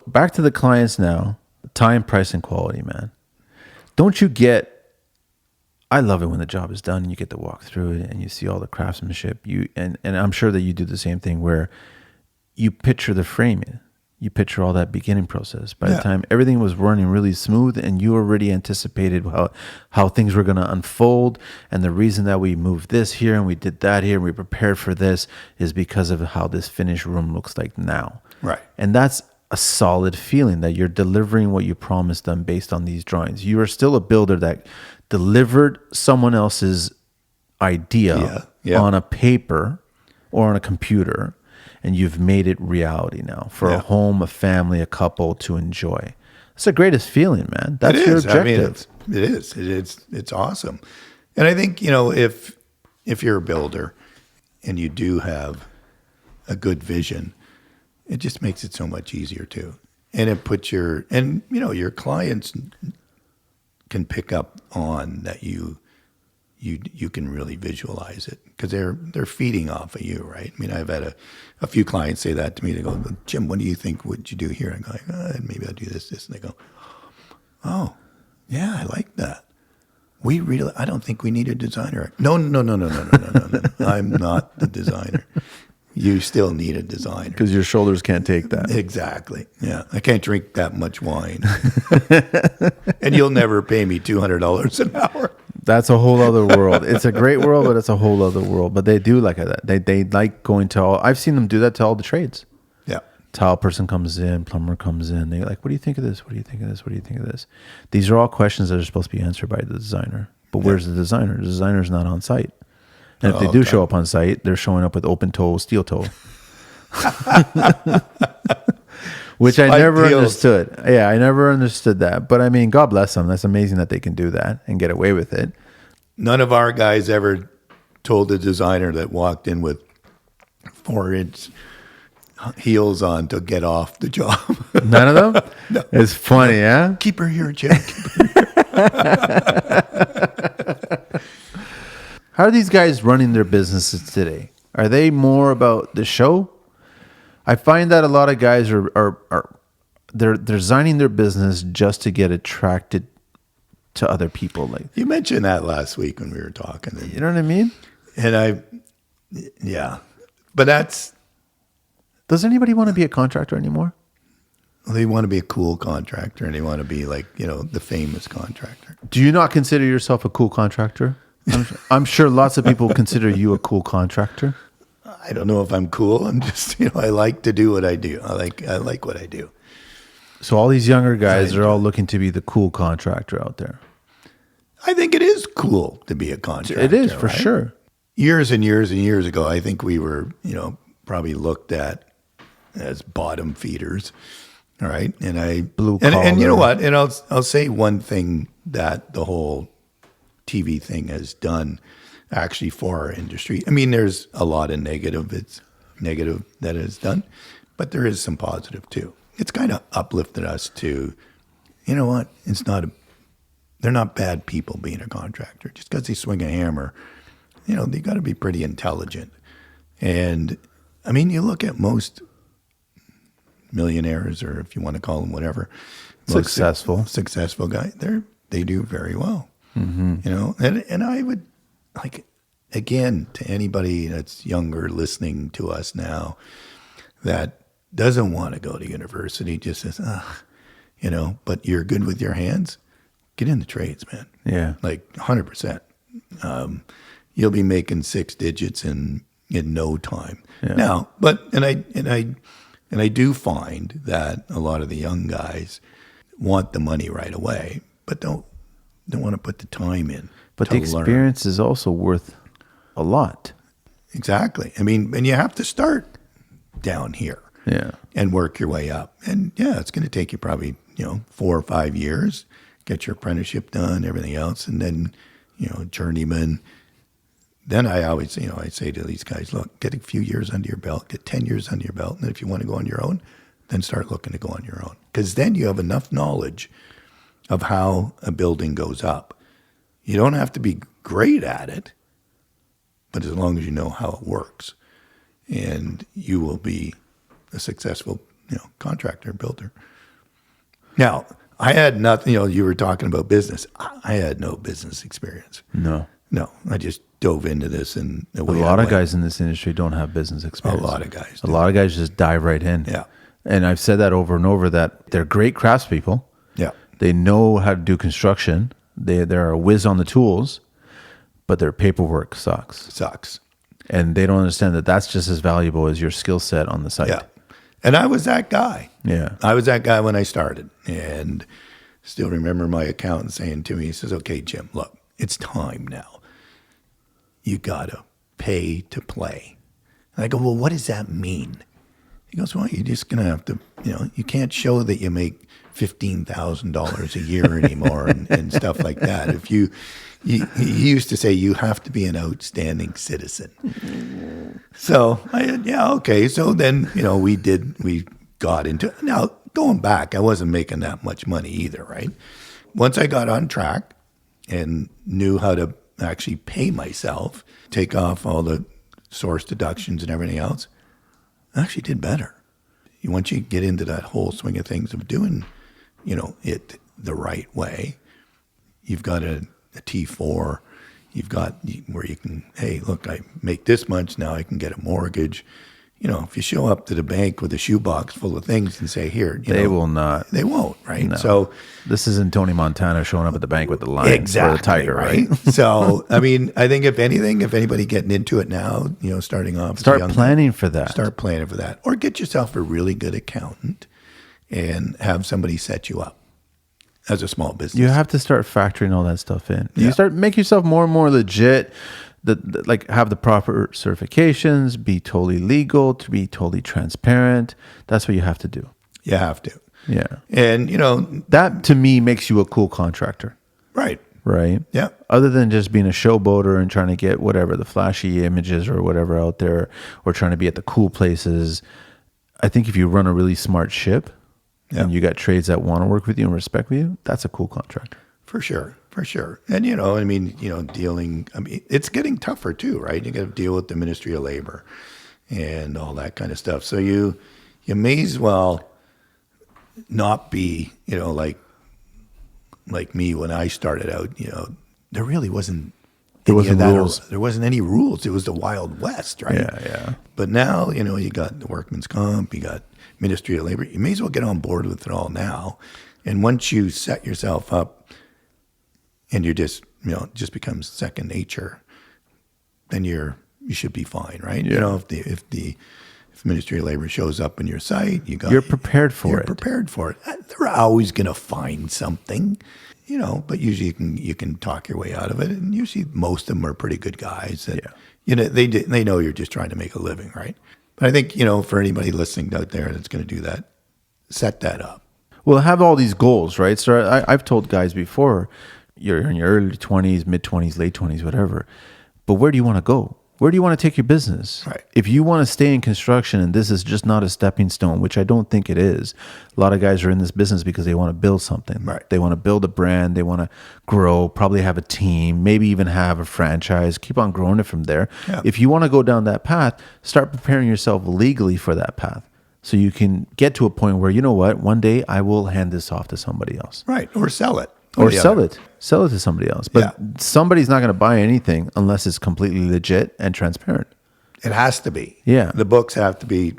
Back to the clients now. Time, price, and quality, man. Don't you get... I love it when the job is done and you get to walk through it and you see all the craftsmanship. And I'm sure that you do the same thing where you picture the framing. You picture all that beginning process. By the time everything was running really smooth and you already anticipated how things were going to unfold, and the reason that we moved this here and we did that here and we prepared for this is because of how this finished room looks like now. Right. And that's a solid feeling that you're delivering what you promised them based on these drawings. You are still a builder that delivered someone else's idea on a paper or on a computer, and you've made it reality now for a home, a family, a couple to enjoy. It's the greatest feeling, man. That's your objective. I mean, it is. It's awesome. And I think, if you're a builder and you do have a good vision, it just makes it so much easier too. And it puts your clients can pick up on that you can really visualize it because they're feeding off of you, right? I mean, I've had a few clients say that to me. They go, Jim, what do you think would you do here? I'm going, maybe I'll do this. And they go, oh, yeah, I like that. I don't think we need a designer. No. I'm not the designer. You still need a designer. Because your shoulders can't take that. Exactly. Yeah. I can't drink that much wine. And you'll never pay me $200 an hour. That's a whole other world. It's a great world, but it's a whole other world. But they do like that. They like going to all... I've seen them do that to all the trades. Yeah. Tile person comes in, plumber comes in. They're like, what do you think of this? What do you think of this? What do you think of this? These are all questions that are supposed to be answered by the designer. But where's the designer? The designer's not on site. And if they do show up on site, they're showing up with open toe, steel toe. Which I never understood. Yeah, I never understood that. But I mean, God bless them. That's amazing that they can do that and get away with it. None of our guys ever told the designer that walked in with 4-inch heels on to get off the job. None of them? No. It's funny, yeah? Keep her here, Jim. How are these guys running their businesses today? Are they more about the show? I find that a lot of guys they're designing their business just to get attracted to other people. Like, You mentioned that last week when we were talking. you know what I mean? And yeah. But Does anybody want to be a contractor anymore? they want to be a cool contractor and they want to be like, the famous contractor. Do you not consider yourself a cool contractor? I'm sure lots of people consider you a cool contractor. I don't know if I'm cool. I'm just, I like to do what I do. I like what I do. So all these younger guys are all looking to be the cool contractor out there. I think it is cool to be a contractor. It is, for right? sure. Years and years and years ago, I think we were, probably looked at as bottom feeders. All right. And Blue and you know collar. what? And I'll say one thing that the whole TV thing has done actually for our industry. I mean, there's a lot of negative. It's negative that it's done, but there is some positive too. It's kind of uplifted us to, you know what? They're not bad people being a contractor. Just because they swing a hammer, they got to be pretty intelligent. And I mean, you look at most millionaires, or if you want to call them whatever, most successful guy, they do very well. And I would like, again, to anybody that's younger listening to us now that doesn't want to go to university, just says, but you're good with your hands, get in the trades, man. Yeah. Like 100%. You'll be making 6 digits in no time. Yeah. Now, and I do find that a lot of the young guys want the money right away, but don't want to put the time in. But to the experience is also worth a lot. Exactly. I mean, and you have to start down here. Yeah. And work your way up. And yeah, it's going to take you probably, 4 or 5 years, get your apprenticeship done, everything else. And then, journeyman. Then I always, I say to these guys, look, get a few years under your belt, get 10 years under your belt. And if you want to go on your own, then start looking to go on your own. Because then you have enough knowledge of how a building goes up. You don't have to be great at it, but as long as you know how it works, and you will be a successful, contractor, builder. Now, I had nothing, you were talking about business. I had no business experience. No. I just dove into this and A lot of guys in this industry don't have business experience. A lot of guys A do. lot of guys just dive right in. Yeah. And I've said that over and over, that they're great craftspeople. Yeah. They know how to do construction. They're a whiz on the tools, but their paperwork sucks. And they don't understand that that's just as valuable as your skill set on the site. Yeah. And I was that guy. Yeah. I was that guy when I started. And still remember my accountant saying to me, he says, okay, Jim, look, it's time now. You got to pay to play. And I go, well, what does that mean? He goes, well, you're just going to have to, you can't show that you make $15,000 a year anymore and stuff like that. If he used to say, you have to be an outstanding citizen. So I said, yeah, okay. So then, we got into it. Now, going back, I wasn't making that much money either, right? Once I got on track and knew how to actually pay myself, take off all the source deductions and everything else, I actually did better. Once you get into that whole swing of things of doing, it the right way, you've got a T4, you've got where you can, hey, look, I make this much, now I can get a mortgage. If you show up to the bank with a shoebox full of things and say, here, They will not. They won't, right? No. So this isn't Tony Montana showing up at the bank with the lion or the tiger, right? So, I mean, I think if anybody getting into it now, starting off, Start planning for that. Start planning for that. Or get yourself a really good accountant and have somebody set you up as a small business. You have to start factoring all that stuff in. Yeah. You start make yourself more and more legit. Like have the proper certifications, be totally legal, to be totally transparent. That's what you have to do. You have to. Yeah. And, That to me makes you a cool contractor. right. right? Yeah. Other than just being a showboater and trying to get whatever, the flashy images or whatever out there, or trying to be at the cool places. I think if you run a really smart ship and you got trades that want to work with you and respect you, that's a cool contractor. For sure. And, dealing, it's getting tougher too, right? You got to deal with the Ministry of Labor and all that kind of stuff. So you may as well not be, like me when I started out, there really wasn't rules. There wasn't any rules. It was the Wild West, right? Yeah. But now, you got the Workman's Comp, you got Ministry of Labor. You may as well get on board with it all now. And once you set yourself up and you're just, just becomes second nature, then you should be fine, right? Yeah. If Ministry of Labor shows up in your site, you're prepared for you're it. prepared for it. They're always going to find something, but usually you can talk your way out of it. And usually most of them are pretty good guys. That, they know you're just trying to make a living, right? But I think, for anybody listening out there that's going to do that, set that up. Well, have all these goals, right? So I've told guys before, you're in your early 20s, mid 20s, late 20s, whatever. But where do you want to go? Where do you want to take your business? Right. If you want to stay in construction and this is just not a stepping stone, which I don't think it is. A lot of guys are in this business because they want to build something. Right. They want to build a brand. They want to grow, probably have a team, maybe even have a franchise, keep on growing it from there. Yeah. If you want to go down that path, start preparing yourself legally for that path. So you can get to a point where, one day I will hand this off to somebody else. Right. Or sell it. Or sell it to somebody else. But somebody's not going to buy anything unless it's completely legit and transparent. It has to be. Yeah. The books have to be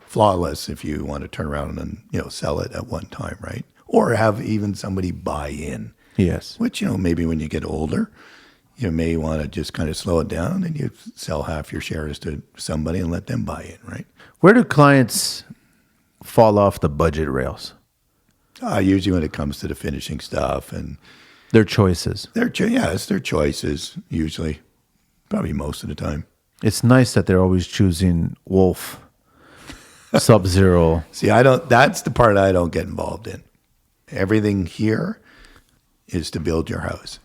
flawless if you want to turn around and, sell it at one time, right? Or have even somebody buy in. Yes. Which, maybe when you get older, you may want to just kind of slow it down and you sell half your shares to somebody and let them buy in, right? Where do clients fall off the budget rails? Usually when it comes to the finishing stuff and their choices. It's their choices, usually, probably most of the time. It's nice that they're always choosing Wolf, Sub-Zero. See, that's the part I don't get involved in. Everything here is to build your house.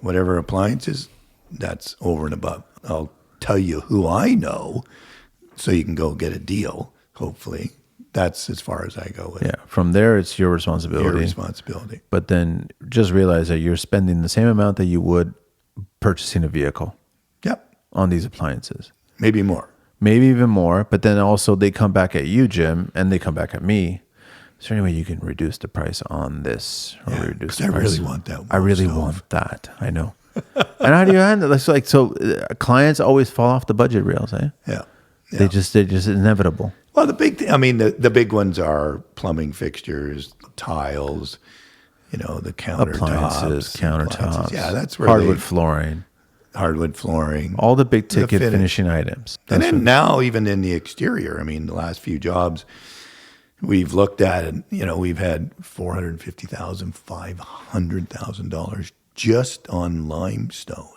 Whatever appliances, that's over and above. I'll tell you who I know so you can go get a deal, hopefully. That's as far as I go with it. Yeah. From there, it's your responsibility. But then just realize that you're spending the same amount that you would purchasing a vehicle. Yep. On these appliances. Maybe more. Maybe even more. But then also they come back at you, Jim, and they come back at me. Is there any way you can reduce the price on this? Or reduce the price? I really want that. I really want that. I know. And how do you handle it? So clients always fall off the budget rails, eh? Yeah. They're just inevitable. Well, the big thing, the big ones are plumbing fixtures, tiles, the countertops. Yeah, that's where hardwood flooring. All the big ticket finishing items. And then now even in the exterior, the last few jobs we've looked at, and we've had $450,000, $500,000 just on limestone.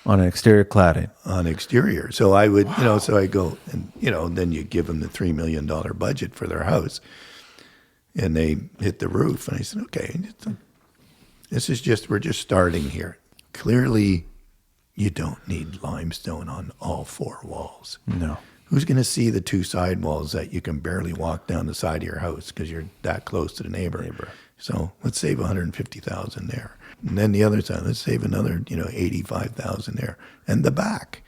On an exterior cladding. On exterior. So I would, so I go and, then you give them the $3 million budget for their house and they hit the roof. And I said, okay, we're just starting here. Clearly you don't need limestone on all four walls. No. Who's going to see the two side walls that you can barely walk down the side of your house because you're that close to the neighbor? So let's save $150,000 there. And then the other side, let's save another, $85,000 there. And the back.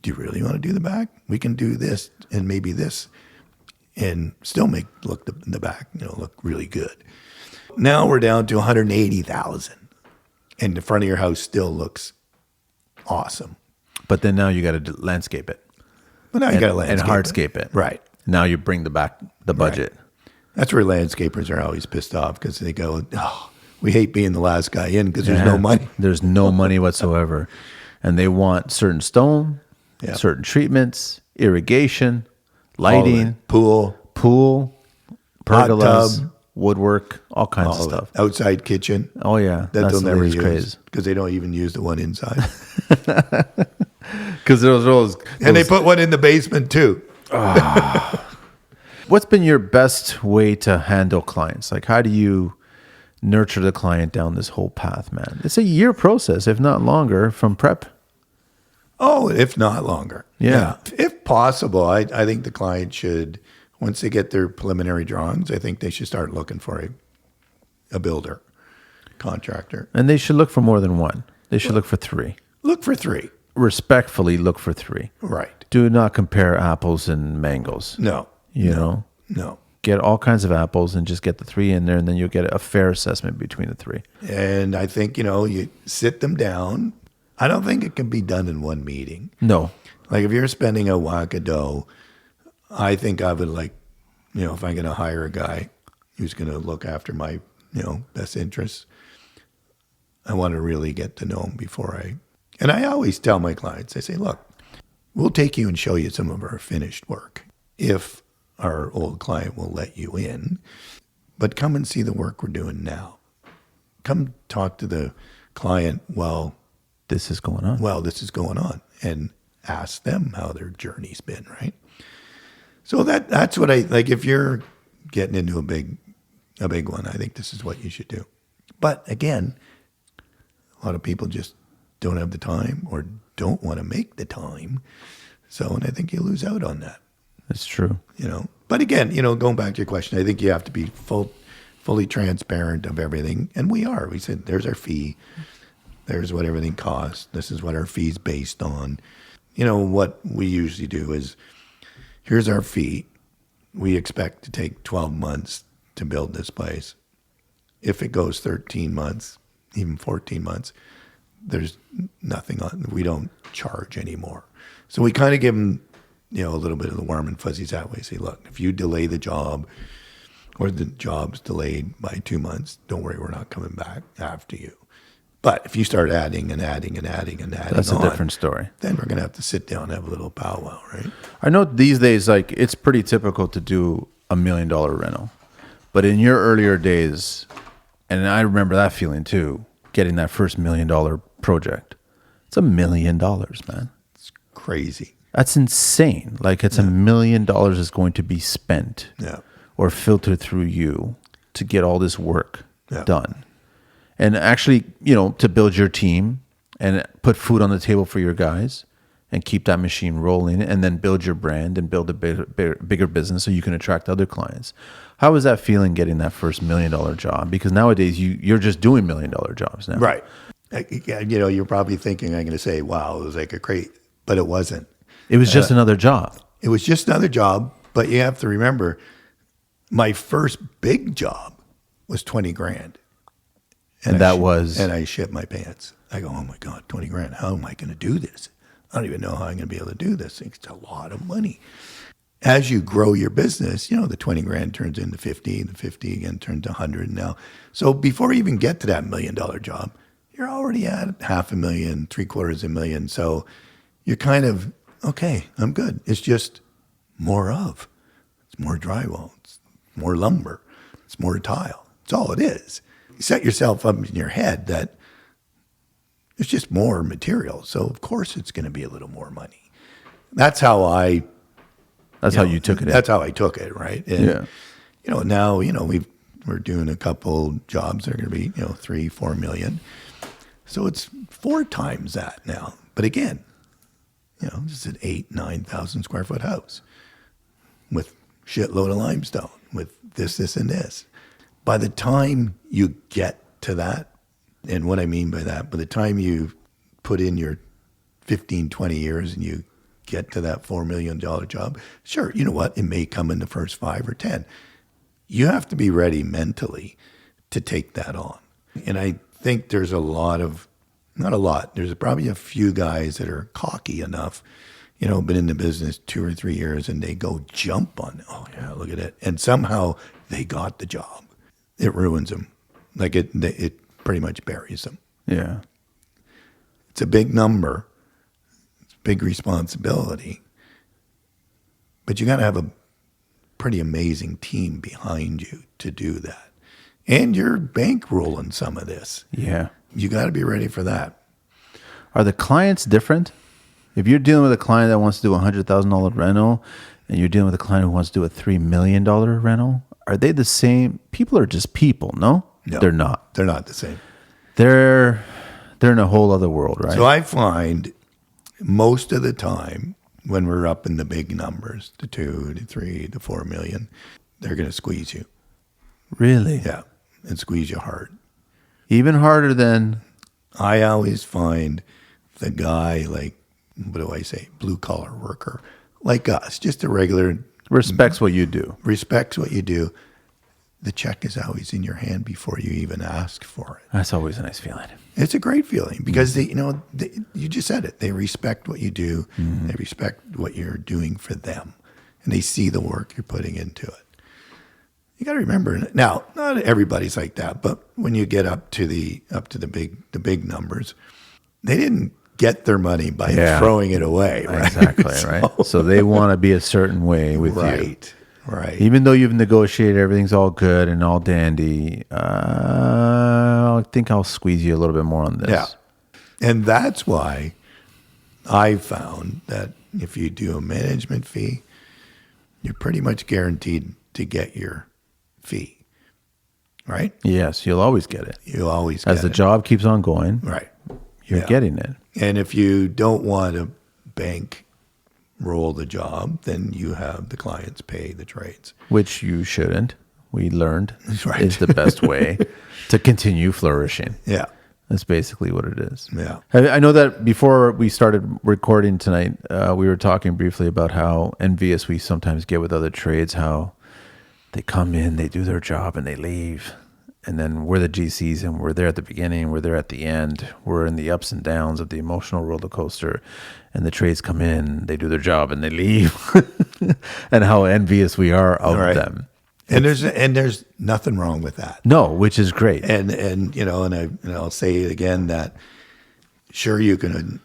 Do you really want to do the back? We can do this and maybe this and still make the back, look really good. Now we're down to $180,000 and the front of your house still looks awesome. But then now you got to landscape it. But now you got to landscape and hardscape it. Right. Now you bring the budget. Right. That's where landscapers are always pissed off because they go, we hate being the last guy in because there's no money. There's no money whatsoever. And they want certain stone, certain treatments, irrigation, lighting, pool, pergolas, woodwork, all kinds of stuff. Outside kitchen. Oh, yeah. That they'll never use because they don't even use the one inside. Because those. And they put one in the basement too. What's been your best way to handle clients? Like, how do you nurture the client down this whole path, man. It's a year process, if not longer, from prep. Oh, if not longer. Yeah. If possible, I think the client should, once they get their preliminary drawings, I think they should start looking for a builder, contractor. And they should look for more than one. They should look for three. Look for three. Respectfully look for three. Right. Do not compare apples and mangoes. No. You know? No. Get all kinds of apples and just get the three in there, and then you'll get a fair assessment between the three. And I think, you sit them down. I don't think it can be done in one meeting. No. Like if you're spending a whack of dough, I think I would if I'm going to hire a guy who's going to look after my, best interests, I want to really get to know him and I always tell my clients, I say, look, we'll take you and show you some of our finished work if our old client will let you in, but come and see the work we're doing now. Come talk to the client while this is going on, and ask them how their journey's been, right? So that's what I like. If you're getting into a big one, I think this is what you should do. But again, a lot of people just don't have the time or don't want to make the time. So, and I think you lose out on that. That's true. But again, going back to your question, I think you have to be fully transparent of everything. And we are. We said, there's our fee. There's what everything costs. This is what our fee's based on. What we usually do is, here's our fee. We expect to take 12 months to build this place. If it goes 13 months, even 14 months, there's nothing on. We don't charge anymore. So we kind of give them, a little bit of the warm and fuzzies that way. Say, look, if you delay the job or the job's delayed by 2 months, don't worry, we're not coming back after you. But if you start adding and adding and adding and adding, that's a different story. Then we're going to have to sit down and have a little powwow, right? I know these days, it's pretty typical to do $1 million reno. But in your earlier days, and I remember that feeling too, getting that first $1 million project. It's $1 million, man. It's crazy. That's insane. It's $1 million is going to be spent or filtered through you to get all this work done. And actually, to build your team and put food on the table for your guys and keep that machine rolling and then build your brand and build a bigger business so you can attract other clients. How was that feeling getting that first $1 million job? Because nowadays you're just doing $1 million jobs now. Right. You're probably thinking I'm going to say, wow, it was like a crate, but it wasn't. It was just another job. It was just another job, but you have to remember my first big job was 20 grand. And and I shit my pants. I go, oh my God, 20 grand. How am I going to do this? I don't even know how I'm going to be able to do this. It's a lot of money. As you grow your business, the 20 grand turns into 50, the 50 again turns to 100 now. So before you even get to that $1 million job, you're already at $500,000, $750,000. So you're kind of, okay, I'm good. It's just more of. It's more drywall. It's more lumber. It's more tile. It's all it is. You set yourself up in your head that it's just more material. So, of course, it's going to be a little more money. That's how how you took it. That's how I took it, right? And, yeah. Now, we're doing a couple jobs that are going to be, 3-4 million. So it's 4 times that now. But again, this is an 8,000-9,000 square foot house with shitload of limestone, with this, and this. By the time you get to that, and what I mean by that, by the time you put in your 15, 20 years and you get to that $4 million job, sure, you know what? It may come in the first 5 or 10. You have to be ready mentally to take that on. And I think there's there's probably a few guys that are cocky enough, been in the business 2 or 3 years and they go jump on, oh yeah, look at it. And somehow they got the job. It ruins them. It pretty much buries them. Yeah. It's a big number. It's a big responsibility. But you got to have a pretty amazing team behind you to do that. And you're bankrolling some of this. Yeah. You got to be ready for that. Are the clients different? If you're dealing with a client that wants to do a $100,000 rental and you're dealing with a client who wants to do a $3 million rental, are they the same? People are just people, no? No, They're not. They're not the same. They're in a whole other world, right? So I find most of the time when we're up in the big numbers, the 2 to 3 to 4 million, they're going to squeeze you. Really? Yeah, and squeeze you hard. Even harder than... I always find the guy, like, what do I say, blue collar worker, like us, just a regular, Respects what you do. respects what you do. The check is always in your hand before you even ask for it. That's always a nice feeling. It's a great feeling because you just said it. They respect what you do. They respect what you're doing for them, and they see the work you're putting into it. You got to remember now. Not everybody's like that, but when you get up to the big numbers, they didn't get their money by throwing it away. Right? Exactly, right? So they want to be a certain way with you. Right. Even though you've negotiated, everything's all good and all dandy, I think I'll squeeze you a little bit more on this. Yeah. And that's why I found that if you do a management fee, you're pretty much guaranteed to get your fee. Right? Yes, you'll always get it. You always get As the it. job keeps on going, Right. you're getting it. And if you don't want to bank roll the job, then you have the clients pay the trades. Which you shouldn't. We learned Right. is the best way to continue flourishing. Yeah. That's basically what it is. Yeah. I know that before we started recording tonight, we were talking briefly about how envious we sometimes get with other trades, how they come in, they do their job, and they leave. And then we're the GCs, and we're there at the beginning, we're there at the end. We're in the ups and downs of the emotional roller coaster. And the trades come in, they do their job, and they leave. And how envious we are of them. And there's nothing wrong with that. No, which is great. And I'll say it again that sure you can,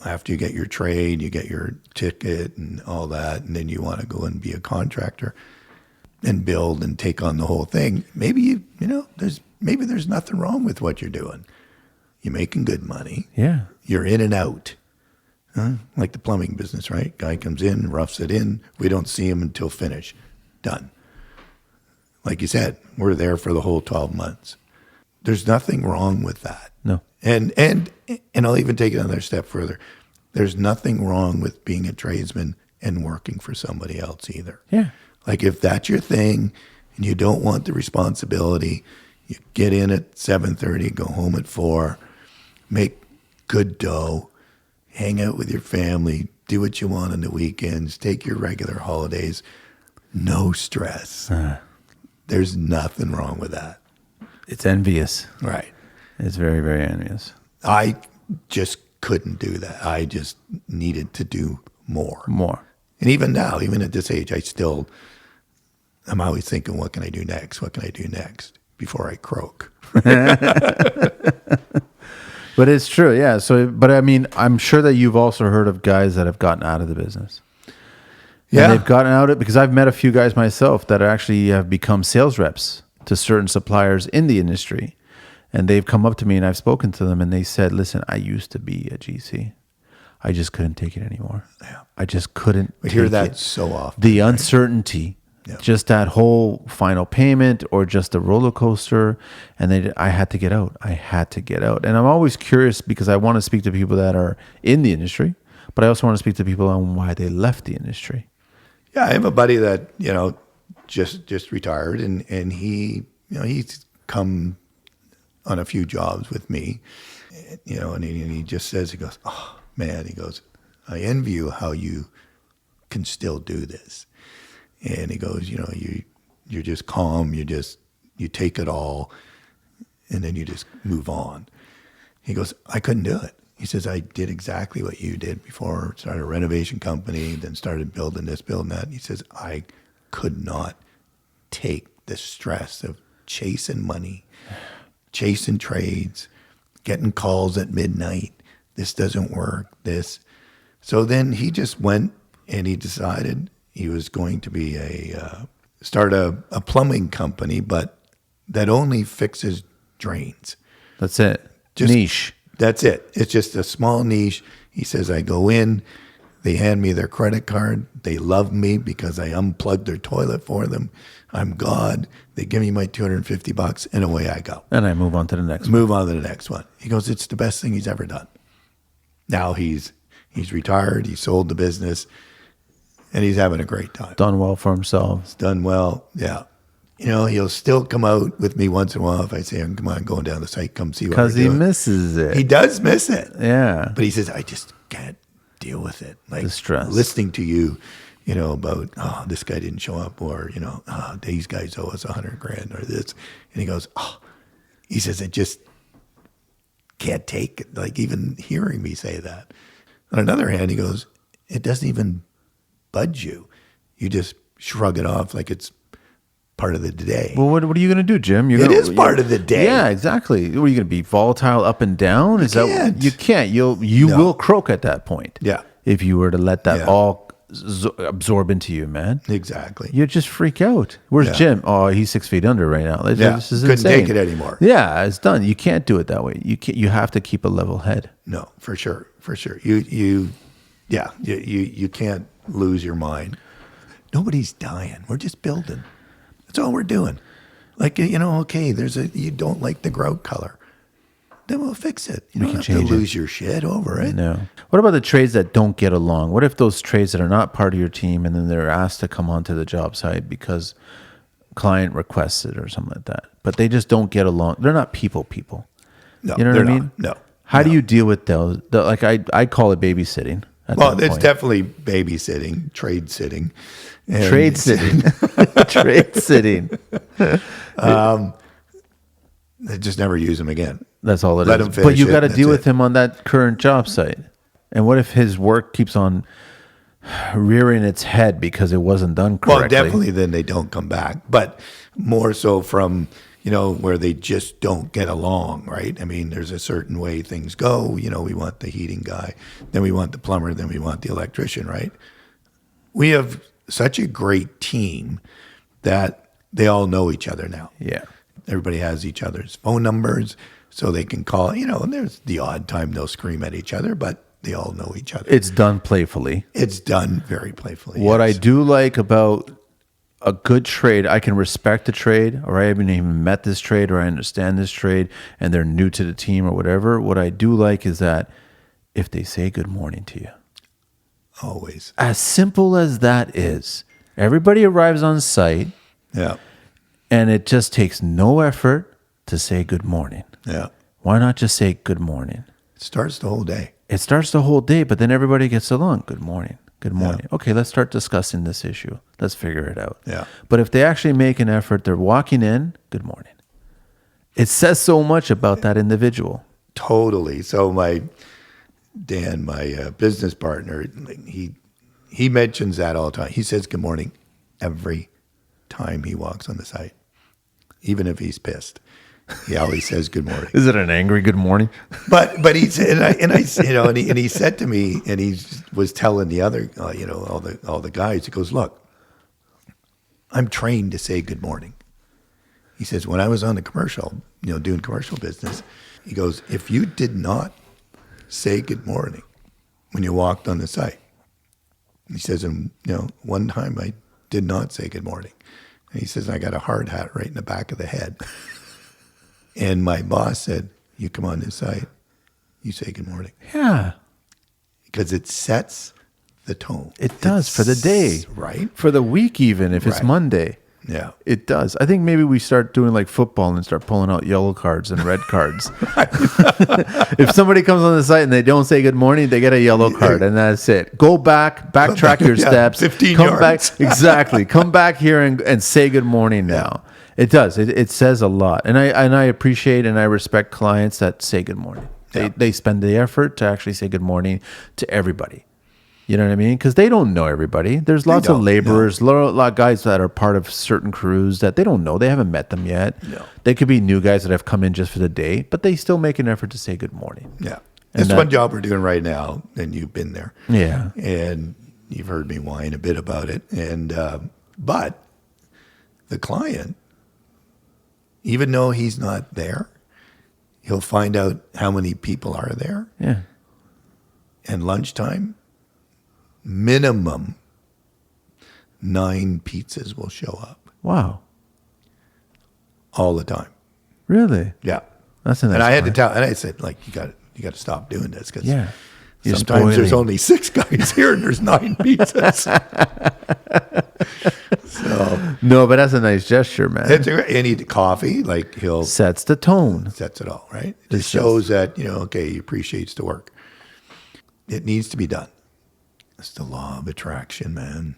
after you get your trade, you get your ticket and all that, and then you want to go and be a contractor and build and take on the whole thing. Maybe there's nothing wrong with what you're doing. You're making good money. Yeah. You're in and out. Like the plumbing business, right? Guy comes in, roughs it in. We don't see him until finish. Done. Like you said, we're there for the whole 12 months. There's nothing wrong with that. No. And I'll even take it another step further. There's nothing wrong with being a tradesman and working for somebody else either. Yeah. Like if that's your thing and you don't want the responsibility, you get in at 7:30, go home at 4, make good dough, hang out with your family, do what you want on the weekends, take your regular holidays, no stress. There's nothing wrong with that. It's envious. Right. It's very, very envious. I just couldn't do that. I just needed to do more. More. And even now, even at this age, I'm always thinking, what can I do next? What can I do next before I croak? But it's true, yeah. So, but I mean, I'm sure that you've also heard of guys that have gotten out of the business. Yeah. And they've gotten out of it because I've met a few guys myself that actually have become sales reps to certain suppliers in the industry. And they've come up to me and I've spoken to them and they said, listen, I used to be a GC. I just couldn't take it anymore. Yeah. I just couldn't We hear take that it. so often. The uncertainty, just that whole final payment or just the roller coaster. And I had to get out. I had to get out. And I'm always curious because I want to speak to people that are in the industry, but I also want to speak to people on why they left the industry. Yeah, I have a buddy that, just retired and he, he's come on a few jobs with me, and he just says, he goes, oh man, he goes, I envy you how you can still do this. And he goes, you're just calm, you take it all and then you just move on. He goes, I couldn't do it. He says, I did exactly what you did before, started a renovation company, then started building this, building that. He says, I could not take the stress of chasing money, chasing trades, getting calls at midnight. This doesn't work, this. So then he just went and he decided he was going to be start a plumbing company, but that only fixes drains. That's it. Just niche. That's it. It's just a small niche. He says, I go in, They hand me their credit card. They love me because I unplugged their toilet for them. I'm God. They give me my $250 and away I go. And I move on to the next one. Move on to the next one. He goes, it's the best thing he's ever done. Now he's retired. He sold the business and he's having a great time. Done well for himself. It's done well. Yeah. He'll still come out with me once in a while if I say, come on, going down the site, come see what Because we're he doing. misses it. He does miss it. Yeah. But he says, I just can't deal with it. Like The stress. listening to you, about, this guy didn't show up or, these guys owe us $100,000 or this. And he goes, he says, I just can't take it. Like even hearing me say that. On another hand, he goes, it doesn't even budge you. You just shrug it off like it's part of the day. Well, what are you going to do, Jim? It is part of the day. Yeah, exactly. What, are you going to be volatile up and down? You can't. You will croak at that point. Yeah. If you were to let that Yeah. all absorb into you, man. Exactly. You just freak out. Where's Yeah. Jim? Oh, he's 6 feet under right now. This is Couldn't insane. take it anymore. Yeah, it's done. You can't do it that way. You have to keep a level head. No, for sure. You can't lose your mind. Nobody's dying. We're just building. That's all we're doing. Like, okay, you don't like the grout color. Then we'll fix it. You don't have to change it. lose your shit over it. No. What about the trades that don't get along? What if those trades that are not part of your team and then they're asked to come onto the job site because client requests it or something like that, but they just don't get along? They're not people. No, You know what they're I mean? not. No. How do you deal with those? Like I call it babysitting. Well, it's definitely babysitting, trade sitting. trade sitting. Trade sitting. Just never use them again. That's all it Let is. him But finish you it, got to that's deal it. with him on that current job site. And what if his work keeps on rearing its head because it wasn't done correctly? Well, definitely then they don't come back. But more so from, where they just don't get along, right? I mean, there's a certain way things go. We want the heating guy, then we want the plumber, then we want the electrician, right? We have such a great team that they all know each other now. Yeah. Everybody has each other's phone numbers so they can call, and there's the odd time they'll scream at each other, but they all know each other. It's done playfully. It's done very playfully. What yes. I do like about a good trade, I can respect the trade, or I haven't even met this trade, or I understand this trade, and they're new to the team or whatever. What I do like is that if they say good morning to you, Always. as simple as that is, everybody arrives on site, Yeah. and it just takes no effort to say good morning. Yeah. Why not just say good morning? It starts the whole day. It starts the whole day, but then everybody gets along. Good morning. Good morning. Yeah. Okay, let's start discussing this issue. Let's figure it out. Yeah. But if they actually make an effort, they're walking in, good morning. It says so much about that individual. Totally. So my business partner, he mentions that all the time. He says good morning every time he walks on the site, even if he's pissed. He always says good morning. Is it an angry good morning? But he said, and he said to me, and he was telling the other, all the guys, he goes, look, I'm trained to say good morning. He says, when I was on the commercial, doing commercial business, he goes, if you did not say good morning when you walked on the site, he says, and one time I did not say good morning. And he says, I got a hard hat right in the back of the head. And my boss said, you come on this site, you say good morning. Yeah. Because it sets the tone. It does for the day. Right? For the week even, if it's Right. Monday. Yeah. It does. I think maybe we start doing like football and start pulling out yellow cards and red cards. If somebody comes on the site and they don't say good morning, they get a yellow card and that's it. Go backtrack your Yeah, steps. 15 come yards. Back, exactly. Come back here and say good morning now. It does. It says a lot. And I appreciate and I respect clients that say good morning. They spend the effort to actually say good morning to everybody. You know what I mean? Because they don't know everybody. There's lots of laborers, a lot of guys that are part of certain crews that they don't know. They haven't met them yet. No. They could be new guys that have come in just for the day, but they still make an effort to say good morning. Yeah. And This one job we're doing right now, and you've been there. Yeah. And you've heard me whine a bit about it. And but the client, even though he's not there, he'll find out how many people are there. Yeah. And lunchtime, minimum 9 pizzas will show up Wow. all the time. Really? Yeah. That's a nice And I had to client. tell, and I said, like, you got to stop doing this because Yeah. You're sometimes there's spoiling. only 6 guys here and there's 9 pizzas. So No, but that's a nice gesture, man. and he coffee, like he'll Sets the tone. sets it all, right? It It just shows that, okay, he appreciates the work. It needs to be done. It's the law of attraction, man.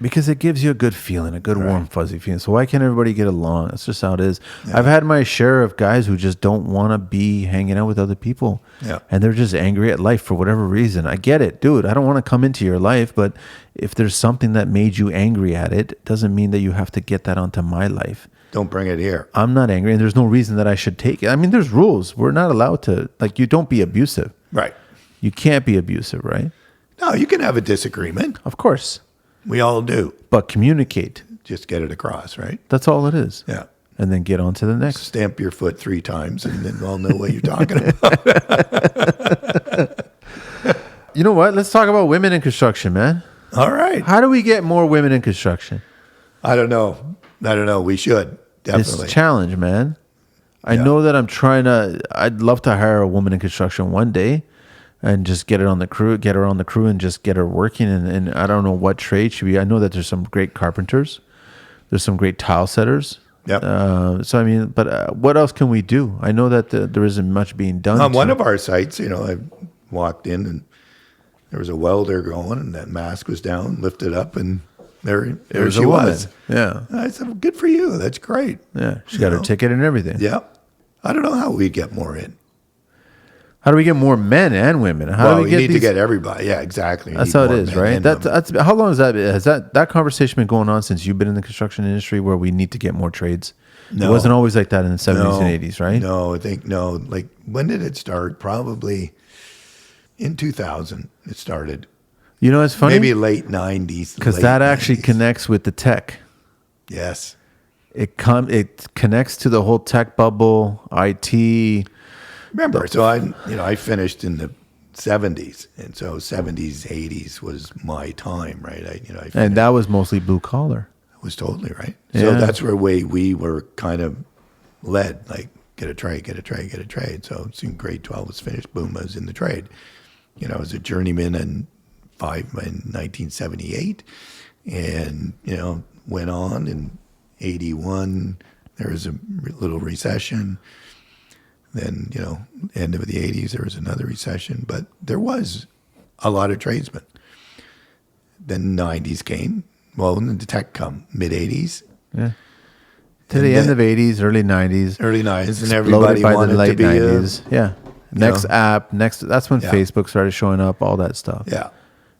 Because it gives you a good feeling, a good warm, fuzzy feeling. So why can't everybody get along? That's just how it is. I've had my share of guys who just don't want to be hanging out with other people. Yeah. And they're just angry at life for whatever reason. I get it, dude. I don't want to come into your life, but if there's something that made you angry at it, doesn't mean that you have to get that onto my life. Don't bring it here. I'm not angry, and there's no reason that I should take it. I mean, there's rules. We're not allowed to, like, you don't be abusive. Right. You can't be abusive, right? No, you can have a disagreement. Of course. We all do. But communicate. Just get it across, right? That's all it is. Yeah. And then get on to the next. Stamp your foot 3 times and then we'll know what you're talking about. You know what? Let's talk about women in construction, man. All right. How do we get more women in construction? I don't know. We should. It's Definitely. a challenge, man. I Yeah. know that I'd love to hire a woman in construction one day and just get her on the crew and just get her working. And I don't know what trade should be. I know that there's some great carpenters. There's some great tile setters. Yep. So, I mean, but what else can we do? I know that there isn't much being done. On one of our sites, I walked in and there was a welder going and that mask was down, lifted up, and there There's she a woman. was. Yeah. And I said, well, good for you. That's great. Yeah. She got her ticket and everything. Yeah. I don't know how we get more in. How do we get more men and women? How Well, do we we get need to these? get everybody. Yeah, exactly. You That's need how it more is, men right? and women. That's how long has that conversation been going on since you've been in the construction industry, where we need to get more trades? No. It wasn't always like that in the 70s and 80s, right? No, I think no. Like, when did it start? Probably in 2000 it started. You know, it's funny Maybe late 90s. because late that actually 90s. connects with the tech. Yes. It connects to the whole tech bubble, IT. Remember, so I finished in the 70s, and so 70s, 80s was my time, right? I finished, And that was mostly blue collar. was totally right. So Yeah. that's where we were kind of led, like get a trade, get a trade, get a trade. So soon grade 12 was finished, boom, I was in the trade. I was a journeyman in 1978, and went on in 81. There was a little recession. Then, end of the 80s, there was another recession, but there was a lot of tradesmen. Then 90s came. Well, then the tech come, mid 80s, Yeah. To the end of 80s, early 90s. early 90s, and Exploded everybody by the wanted to late be 90s. Yeah. Next app, that's when Yeah. Facebook started showing up, all that stuff. Yeah,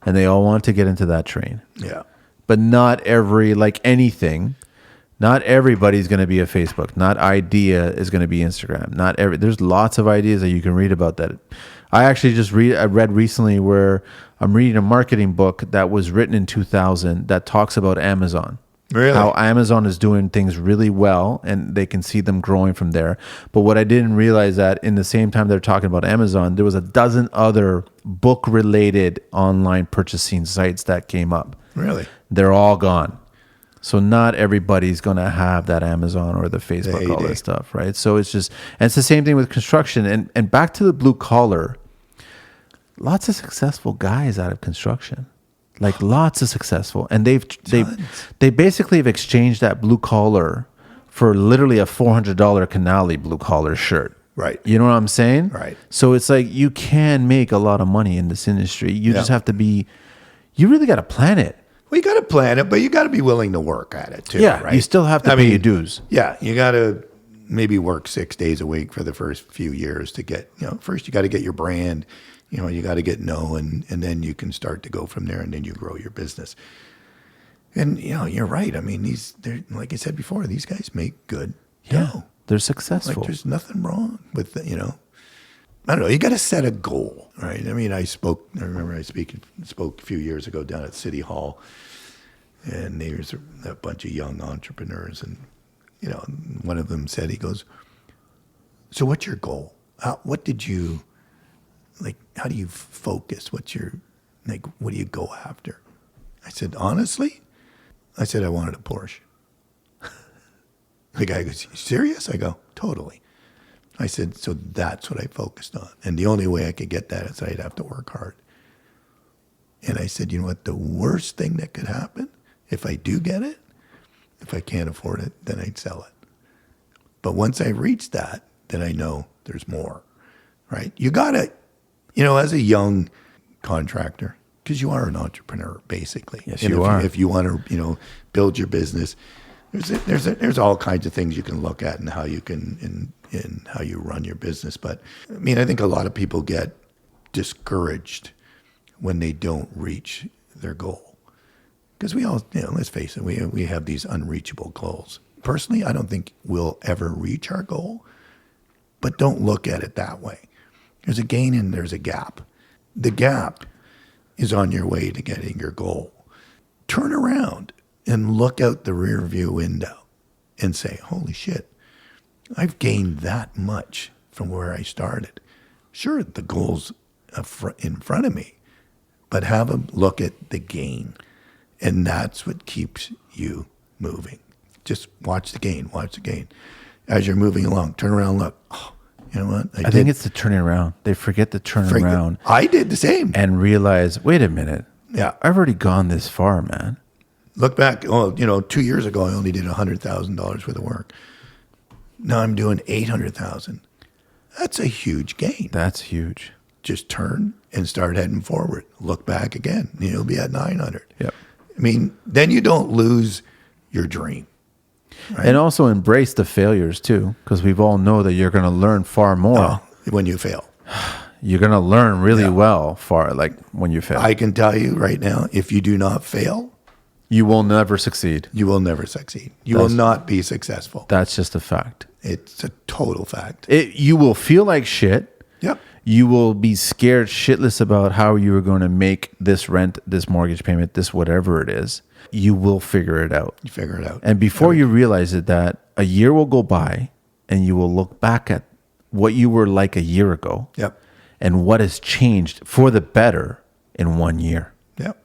And they all want to get into that train. yeah. But not like anything, not everybody's going to be a Facebook. Not idea is going to be Instagram. There's lots of ideas that you can read about that. I actually I read recently where I'm reading a marketing book that was written in 2000 that talks about Amazon. Really? How Amazon is doing things really well and they can see them growing from there. But what I didn't realize that in the same time they're talking about Amazon, there was a dozen other book related online purchasing sites that came up. Really? They're all gone. So not everybody's going to have that Amazon or the Facebook, all heyday. that stuff, right? So it's just, and it's the same thing with construction. And back to the blue collar, lots of successful guys out of construction, like lots of successful. And they basically have exchanged that blue collar for literally a $400 Canali blue collar shirt. Right. You know what I'm saying? Right. So it's like you can make a lot of money in this industry. You just Yeah. have to you really got to plan it. Well, you got to plan it, but you got to be willing to work at it too. Yeah, right? you still have to pay your dues. Yeah, you got to maybe work 6 days a week for the first few years to get. First you got to get your brand. You got to get known, and then you can start to go from there, and then you grow your business. And you're right. I mean, they're like I said before, these guys make good dough. They're successful. Like there's nothing wrong with I don't know. You got to set a goal, right? I mean, I remember I spoke a few years ago down at City Hall, and there's a bunch of young entrepreneurs, and one of them said, he goes, "So what's your goal? What did you like? How do you focus? What's your Like, what do you go after? I said, honestly? I said, I wanted a Porsche. The guy goes, you serious? I go, totally. I said, so that's what I focused on. And the only way I could get that is I'd have to work hard. And I said, you know what? The worst thing that could happen, if I do get it, if I can't afford it, then I'd sell it. But once I reach that, then I know there's more, right? You got to, as a young contractor, because you are an entrepreneur, basically. Yes, and you are. If you want to, build your business, there's all kinds of things you can look at and how you can in how you run your business. But I think a lot of people get discouraged when they don't reach their goal, because we all, let's face it, we have these unreachable goals. Personally, I don't think we'll ever reach our goal, but don't look at it that way. There's a gain and there's a gap. The gap is on your way to getting your goal. Turn around and look out the rear view window and say, holy shit, I've gained that much from where I started. Sure, the goal's in front of me, but have a look at the gain. And that's what keeps you moving. Just watch the gain, As you're moving along, turn around, look. Oh, you know what? I think it's the turning around. They forget to turn around. I did the same. And realize, wait a minute. Yeah. I've already gone this far, man. Look back, 2 years ago, I only did $100,000 worth of work. Now I'm doing $800,000. That's a huge gain. That's huge. Just turn and start heading forward. Look back again. You'll be at 900. Yep. Then you don't lose your dream. Right? And also embrace the failures too, because we've all know that you're going to learn far more. When you fail. You're going to learn really well when you fail. I can tell you right now, if you do not fail, you will never succeed. You will never succeed. You will not be successful. That's just a fact. It's a total fact. You will feel like shit. Yep. You will be scared shitless about how you are going to make this rent, this mortgage payment, this whatever it is. You will figure it out. You figure it out. And before you realize it, that a year will go by and you will look back at what you were like a year ago. Yep. And what has changed for the better in 1 year. Yep.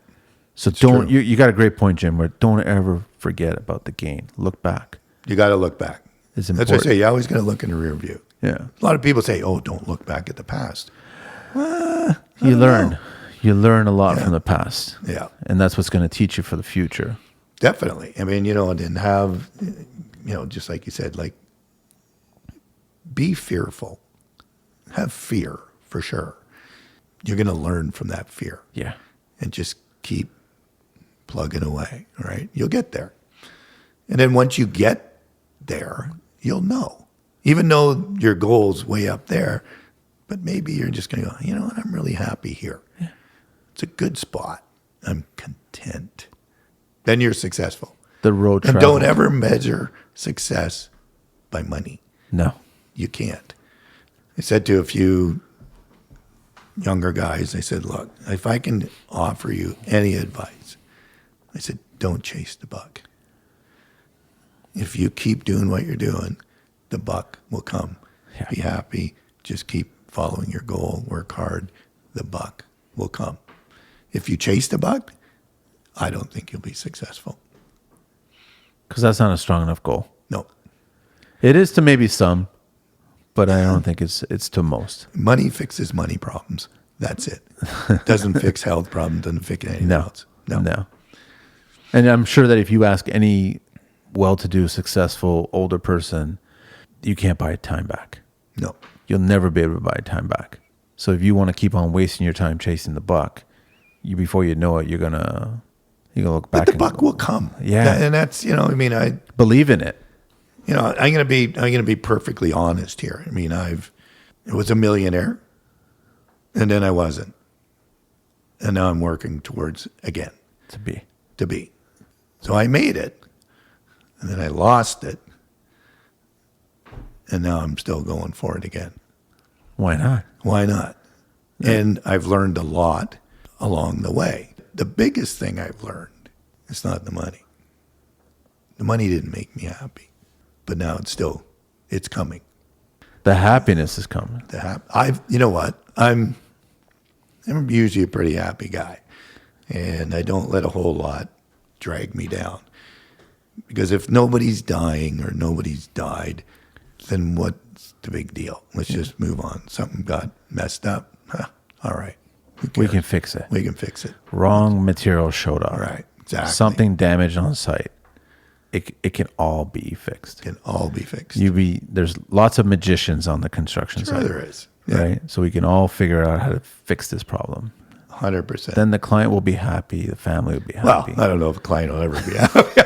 So you got a great point, Jim, where don't ever forget about the gain. Look back. You got to look back. It's important. That's what I say. You always got to look in the rear view. Yeah. A lot of people say, oh, don't look back at the past. You learn. You learn a lot from the past. Yeah. And that's what's going to teach you for the future. Definitely. And have, just like you said, be fearful. Have fear, for sure. You're going to learn from that fear. Yeah. And just keep plugging away, right? You'll get there. And then once you get there, you'll know. Even though your goal's way up there, but maybe you're just going to go, you know what, I'm really happy here. Yeah. It's a good spot. I'm content. Then you're successful. The road and travel. don't ever measure success by money. No. You can't. I said to a few younger guys, I said, look, if I can offer you any advice, I said, don't chase the buck. If you keep doing what you're doing, the buck will come. Yeah. Be happy. Just keep following your goal. Work hard. The buck will come. If you chase the buck, I don't think you'll be successful. Because that's not a strong enough goal. No. It is to maybe some, but I don't think it's to most. Money fixes money problems. That's it. Doesn't fix health problems. Doesn't fix anything else. No. And I'm sure that if you ask any well-to-do, successful, older person, you can't buy time back. No. You'll never be able to buy time back. So if you want to keep on wasting your time chasing the buck, before you know it, you're gonna look back. But the buck will come. Yeah. And that's, I believe in it. I'm gonna be perfectly honest here. I was a millionaire, and then I wasn't, and now I'm working towards again to be. So I made it, and then I lost it, and now I'm still going for it again. Why not? Yeah. And I've learned a lot along the way. The biggest thing I've learned is not the money. The money didn't make me happy, but now it's coming. The happiness is coming. You know what? I'm usually a pretty happy guy. and I don't let a whole lot drag me down. Because if nobody's dying or nobody's died, then what's the big deal? Let's just move on. Something got messed up. Huh, all right. We can fix it. We can fix it. Wrong material showed up. Right. Exactly. Something damaged on site. It can all be fixed. Can all be fixed. There's lots of magicians on the construction Sure site. there is. Yeah. Right? So we can all figure out how to fix this problem. 100%. Then the client will be happy. The family will be Well, happy. I don't know if a client will ever be happy.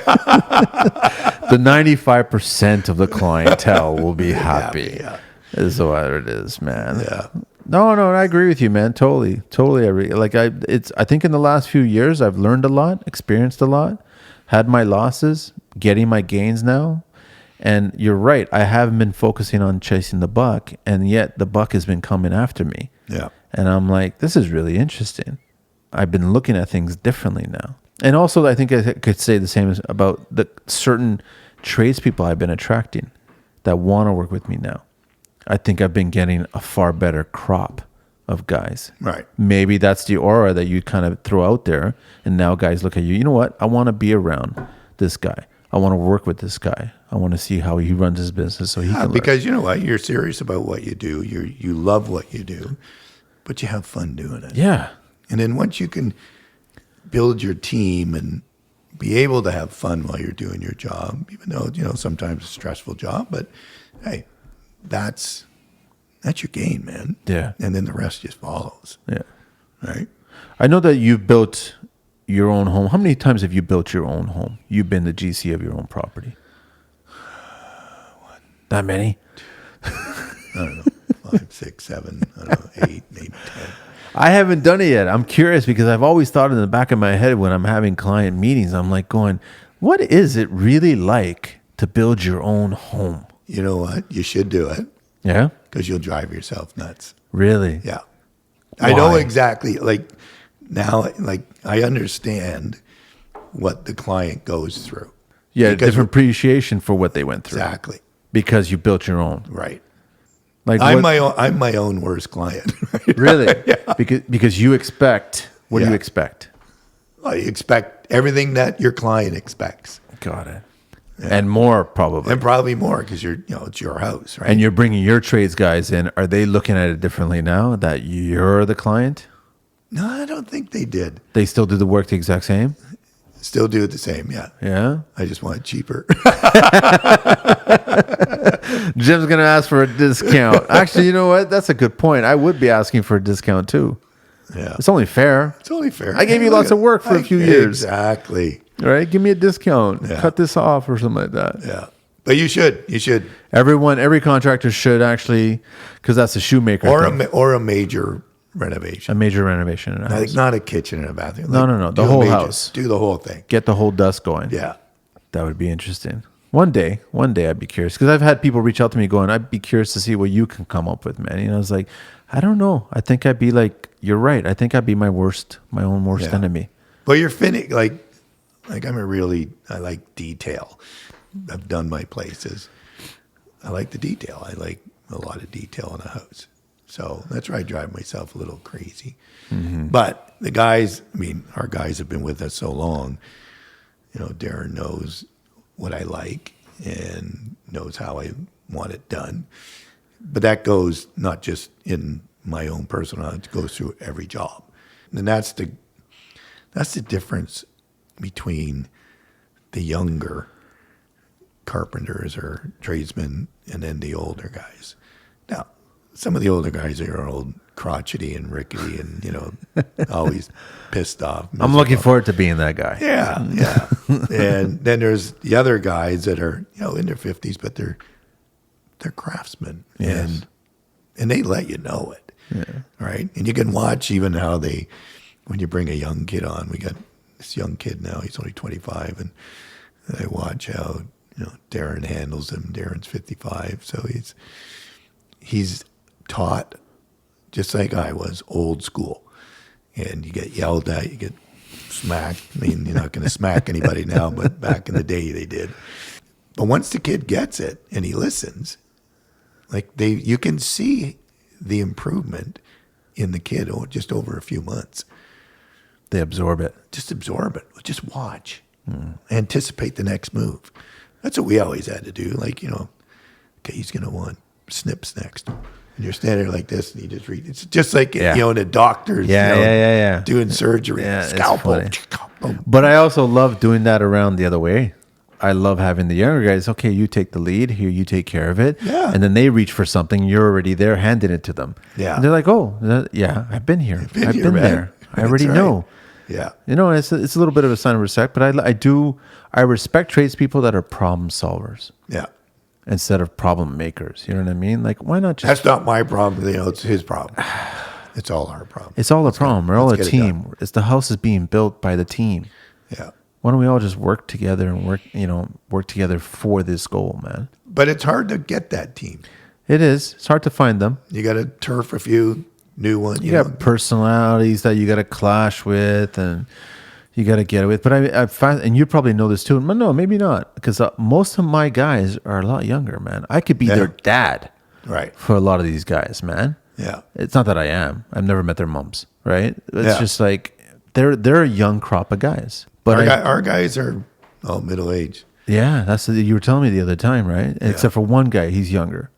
The 95% of the clientele will be happy. Yeah. Is what it is, man. Yeah. No, I agree with you, man. Totally agree. Like I think in the last few years I've learned a lot, experienced a lot, had my losses, getting my gains now. And you're right. I haven't been focusing on chasing the buck, and yet the buck has been coming after me. Yeah. And I'm like, this is really interesting. I've been looking at things differently now. And also, I think I could say the same about the certain tradespeople I've been attracting that want to work with me now. I think I've been getting a far better crop of guys. Right. Maybe that's the aura that you kind of throw out there. And now guys look at you, you know what? I want to be around this guy. I want to work with this guy. I want to see how he runs his business so he can learn. Because you know what? You're serious about what you do. You love what you do, but you have fun doing it. Yeah. And then once you can build your team and be able to have fun while you're doing your job, even though, sometimes it's a stressful job, but hey, that's your gain, man. Yeah. And then the rest just follows. Yeah. Right? I know that you've built your own home. How many times have you built your own home? You've been the GC of your own property. Not many? I don't know. 5, 6, 7, I don't know, 8, maybe 10. I haven't done it yet. I'm curious because I've always thought in the back of my head when I'm having client meetings, I'm like going, what is it really like to build your own home? You know what? You should do it Yeah? because you'll drive yourself nuts. Really? Yeah. I know Why? exactly. Now, I understand what the client goes through. Yeah, Because different appreciation for what they went through. Exactly. Because you built your own. Right. Like I'm what- my own worst client. Really? Yeah. Because you expect, what do Yeah. you expect? I expect everything that your client expects, Got it. And more probably. and probably more because it's your house, right? And you're bringing your trades guys in. Are they looking at it differently now that you're the client? No, I don't think they did. They still do the work the exact same? Still do it the same, yeah. Yeah. I just want it cheaper. Jim's going to ask for a discount. Actually, you know what? That's a good point. I would be asking for a discount too. Yeah, It's only fair. it's only fair. I gave you lots of work for a few years. Exactly. All right? Give me a discount. Yeah. Cut this off or something like that. Yeah, but you should, Every contractor should actually, because that's a shoemaker thing. or a major renovation. A major renovation in a house. Not a kitchen and a bathroom. No. do The a whole major- house. Do the whole thing. Get the whole dust going. Yeah. That would be interesting. One day I'd be curious because I've had people reach out to me going, I'd be curious to see what you can come up with, Manny. And I was like, I don't know. I think I'd be like, you're right. I think I'd be my own worst Yeah. enemy. Well, you're finished. I like detail. I've done my places. I like the detail. I like a lot of detail in a house. So that's where I drive myself a little crazy. Mm-hmm. But the guys, our guys have been with us so long. Darren knows what I like and knows how I want it done. But that goes not just in my own personal, it goes through every job. And that's the difference between the younger carpenters or tradesmen and then the older guys. Now, some of the older guys are old crotchety and rickety and, always pissed off. I'm looking miserable. forward to being that guy. Yeah. And then there's the other guys that are, in their 50s, but they're craftsmen. Yes. And they let you know it. Yeah. Right. And you can watch even how when you bring a young kid on, we got this young kid now, he's only 25, and I watch how, Darren handles him. Darren's 55. So he's taught just like I was, old school. And you get yelled at, you get smacked. You're not going to smack anybody now, but back in the day they did. But once the kid gets it and he listens, you can see the improvement in the kid just over a few months. They absorb it. Just absorb it. Just watch. Anticipate the next move. That's what we always had to do. Like, okay, he's going to want snips next. And you're standing there like this, and you just read. It's just like, in a doctor's doing surgery. Yeah, Scalpel. But I also love doing that around the other way. I love having the younger guys, okay, you take the lead, here, you take care of it. Yeah. And then they reach for something, you're already there handing it to them. Yeah. And they're like, I've been here. I've been man. there. I already That's right. know. Yeah. It's a little bit of a sign of respect, but I respect tradespeople that are problem solvers Yeah. instead of problem makers. You know what I mean? Like, why not just... That's not my problem. It's his problem. It's all our problem. It's all a problem. We're all a get it team. It's the house is being built by the team. Yeah. Why don't we all just work together and work together for this goal, man? But it's hard to get that team. It is. It's hard to find them. You got to turf a few new ones. You got personalities that you got to clash with, and you got to get it with. But I find, and you probably know this too. But no, maybe not, because most of my guys are a lot younger, man. I could be their dad, right, for a lot of these guys, man. Yeah. It's not that I am. I've never met their moms, right? It's just like they're a young crop of guys. But our guys are middle age. Yeah, that's what you were telling me the other time, right? Yeah. Except for one guy, he's younger.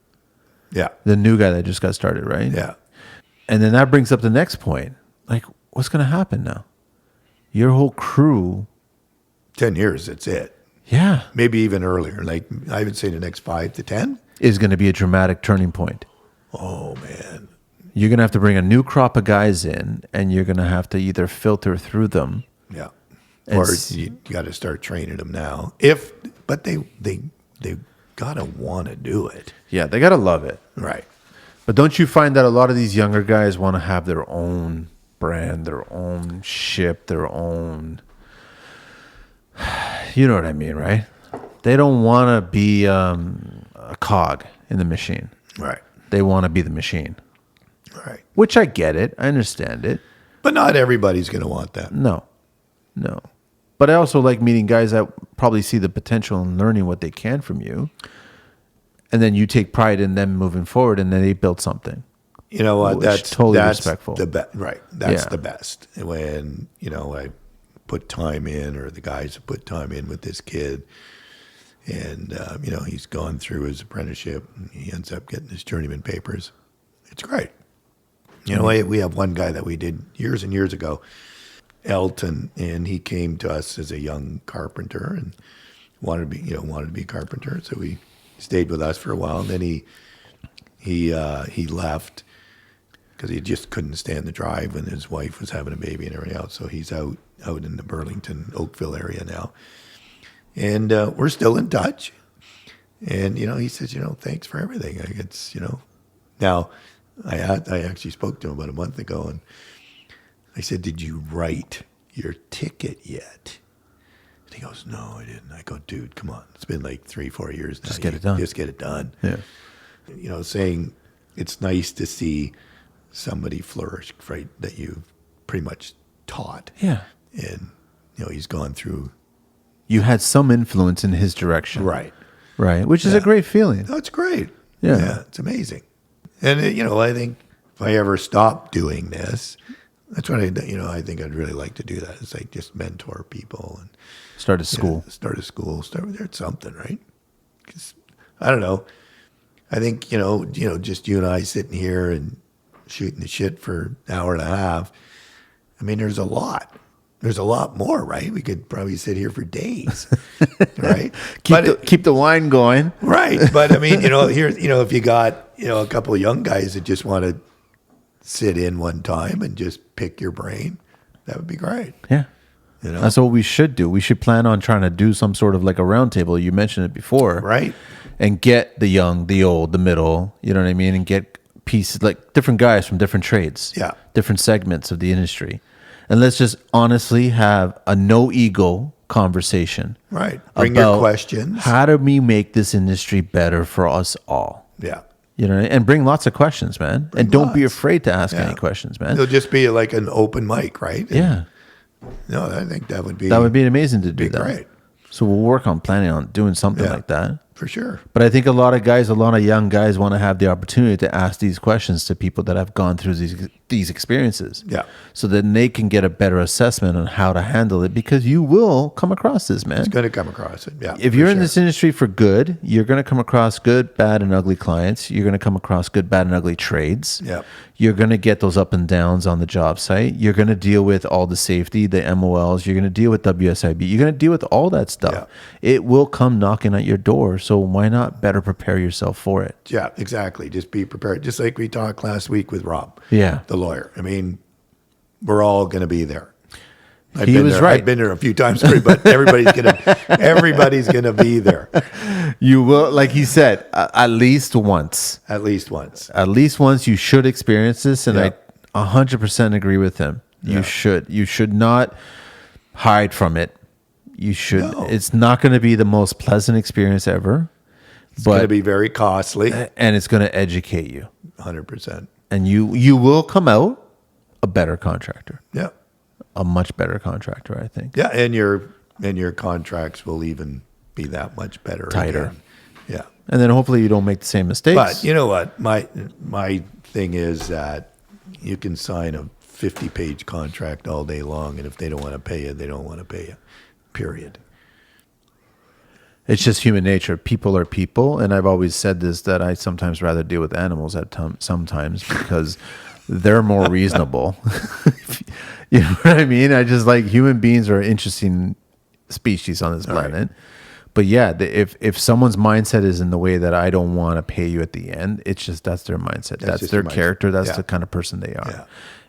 Yeah. The new guy that just got started, right? Yeah. And then that brings up the next point. Like, what's going to happen now? Your whole crew. 10 years, that's it. Yeah. Maybe even earlier. Like, I would say the next 5 to 10. Is going to be a dramatic turning point. Oh, man. You're going to have to bring a new crop of guys in, and you're going to have to either filter through them. Yeah. Or you got to start training them now. But they got to want to do it. Yeah, they got to love it. Right. But don't you find that a lot of these younger guys want to have their own brand, their own ship, their own... You know what I mean, right? They don't want to be a cog in the machine. Right. They want to be the machine. Right. Which I get it. I understand it. But not everybody's going to want that. No. But I also like meeting guys that probably see the potential in learning what they can from you. And then you take pride in them moving forward, and then they build something. You know what? That's totally that's respectful. The best. Right. That's the best. When, I put time in, or the guys have put time in with this kid, and, he's gone through his apprenticeship, and he ends up getting his journeyman papers. It's great. We have one guy that we did years and years ago, Elton, and he came to us as a young carpenter and wanted to be a carpenter. So he stayed with us for a while, and then he left because he just couldn't stand the drive, and his wife was having a baby and everything else. So he's out in the Burlington, Oakville area now, and we're still in touch. And he says, thanks for everything. It's now I actually spoke to him about a month ago, and I said, did you write your ticket yet? And he goes, no, I didn't. I go, dude, come on. It's been like 3-4 years now. Just get it done. Just get it done. Yeah. Saying it's nice to see somebody flourish, right, that you've pretty much taught. Yeah. And, he's gone through. You had some influence in his direction. Right. Right. Which is a great feeling. That's great. Yeah. It's amazing. And, I think if I ever stop doing this, that's what I think I'd really like to do that. It's like just mentor people and Start a school. Start with something, right? 'Cause, I don't know. I think, just you and I sitting here and shooting the shit for an hour and a half. I mean, there's a lot. There's a lot more, right? We could probably sit here for days, right? Keep the wine going. Right. But I mean, here, if you got, a couple of young guys that just want to sit in one time and just pick your brain, that would be great. Yeah. That's what we should do. We should plan on trying to do some sort of like a round table. You mentioned it before. Right. And get the young, the old, the middle, you know what I mean? And get pieces, like different guys from different trades. Yeah. Different segments of the industry. And let's just honestly have a no ego conversation. Right. Bring your questions. How do we make this industry better for us all? Yeah. And bring lots of questions, man. And don't be afraid to ask any questions, man. It'll just be like an open mic, right? Yeah. No, I think that would be amazing to do that. Great. So we'll work on planning on doing something like that. for sure. But I think a lot of young guys want to have the opportunity to ask these questions to people that have gone through these experiences. Yeah. So that they can get a better assessment on how to handle it, because you will come across this, man. It's going to come across it. Yeah. If you're in this industry for good, you're going to come across good, bad, and ugly clients. You're going to come across good, bad, and ugly trades. Yep. You're going to get those up and downs on the job site. You're going to deal with all the safety, the MOLs. You're going to deal with WSIB. You're going to deal with all that stuff. Yeah. It will come knocking at your door. So why not better prepare yourself for it? Yeah, exactly. Just be prepared. Just like we talked last week with Rob, Yeah. the lawyer. I mean, we're all going to be there. He was right. I've been there a few times, but everybody's gonna be there. You will, like he said, at least once. At least once. At least once you should experience this, and Yeah. I 100% agree with him. You Yeah. should. You should not hide from it. You should. No. It's not going to be the most pleasant experience ever, It's going to be very costly. and it's going to educate you, 100%. and you will come out a better contractor, Yeah. a much better contractor, I think. Yeah, and your contracts will even be that much better. Tighter. Again. Yeah. And then hopefully you don't make the same mistakes. But you know what? My thing is that you can sign a 50-page contract all day long, and if they don't want to pay you, they don't want to pay you. Period. It's just human nature. People are people, and I've always said this, that I sometimes rather deal with animals sometimes because they're more reasonable. You know what I mean? I just like, human beings are an interesting species on this planet. But yeah, if someone's mindset is in the way that I don't want to pay you at the end, it's just, that's their mindset. That's just their their mindset. character. That's Yeah. the kind of person they are. Yeah.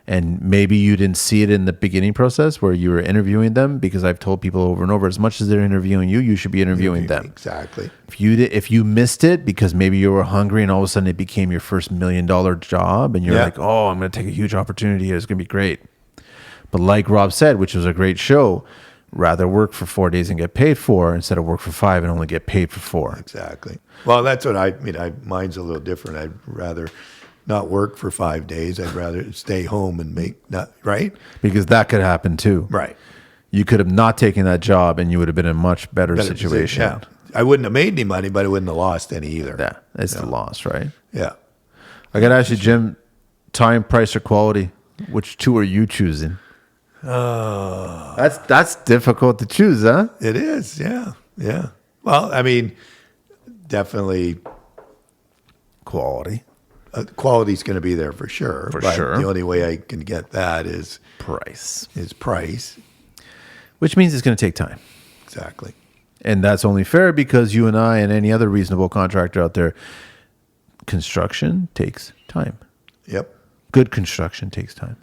And maybe you didn't see it in the beginning process where you were interviewing them, because I've told people over and over, as much as they're interviewing you, you should be interviewing them. Exactly. If you missed it because maybe you were hungry and all of a sudden it became your first $1 million job, and you're Yeah. like, oh, I'm going to take a huge opportunity here. It's going to be great. But like Rob said, which was a great show, rather work for 4 days and get paid for, instead of work for 5 and only get paid for 4. Exactly. Well, that's what I mean. Mine's a little different. I'd rather not work for 5 days. I'd rather stay home and right? Because that could happen too. Right. You could have not taken that job and you would have been in a much better situation. Yeah. I wouldn't have made any money, but I wouldn't have lost any either. Yeah, it's the loss, right? Yeah. I got to ask you, Jim, time, price, or quality? Which two are you choosing? That's difficult to choose, huh? It is. Yeah. Yeah. Well, I mean, definitely Quality. quality's going to be there for sure. For but sure. The only way I can get that is Price. price. Which means it's going to take time. Exactly. And that's only fair because you and I and any other reasonable contractor out there, construction takes time. Yep. Good construction takes time.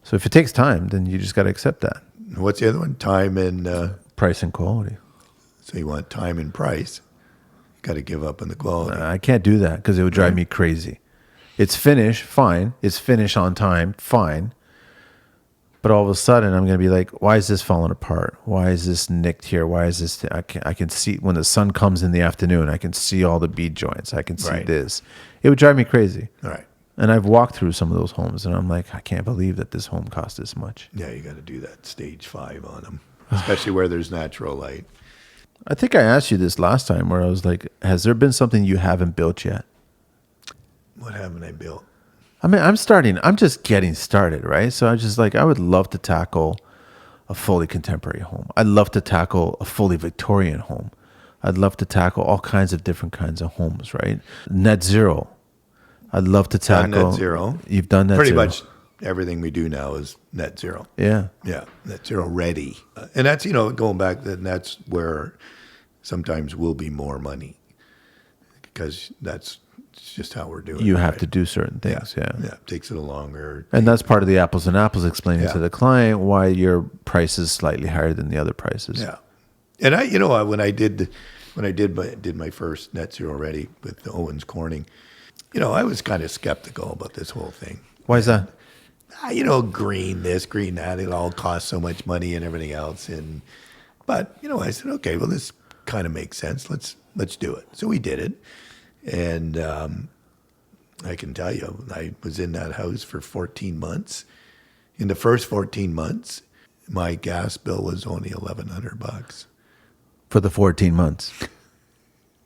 So if it takes time, then you just got to accept that. What's the other one? Time and Price and quality. so you want time and price. You got to give up on the quality. I can't do that because it would drive me crazy. It's finished, fine. It's finished on time, fine. But all of a sudden, I'm going to be like, why is this falling apart? Why is this nicked here? Why is this? I can see when the sun comes in the afternoon, I can see all the bead joints. I can see Right. this. It would drive me crazy. All right. And I've walked through some of those homes, and I'm like, I can't believe that this home cost this much. Yeah, you got to do that stage 5 on them, especially where there's natural light. I think I asked you this last time where I was like, has there been something you haven't built yet? What haven't I built? I mean, I'm just getting started, right? So I just like, I would love to tackle a fully contemporary home. I'd love to tackle a fully Victorian home. I'd love to tackle all kinds of different kinds of homes, right? Net zero. I'd love to Done tackle. net zero. You've done net Pretty zero. much everything we do now is net zero. Yeah. Yeah, net zero ready. And that's, going back, then that's where sometimes will be more money because that's just how we're doing it. You have right? to do certain Yeah. things. Yeah. Yeah, it takes it a longer. And that's part of the apples and apples, explaining Yeah. to the client why your price is slightly higher than the other prices. Yeah. And when I did my first net zero ready with the Owens Corning, I was kind of skeptical about this whole thing. Why is that? Green this, green that, it all costs so much money and everything else. But I said, okay, well, this kind of makes sense. Let's do it. So we did it. And I can tell you, I was in that house for 14 months. In the first 14 months, my gas bill was only $1,100. For the 14 months.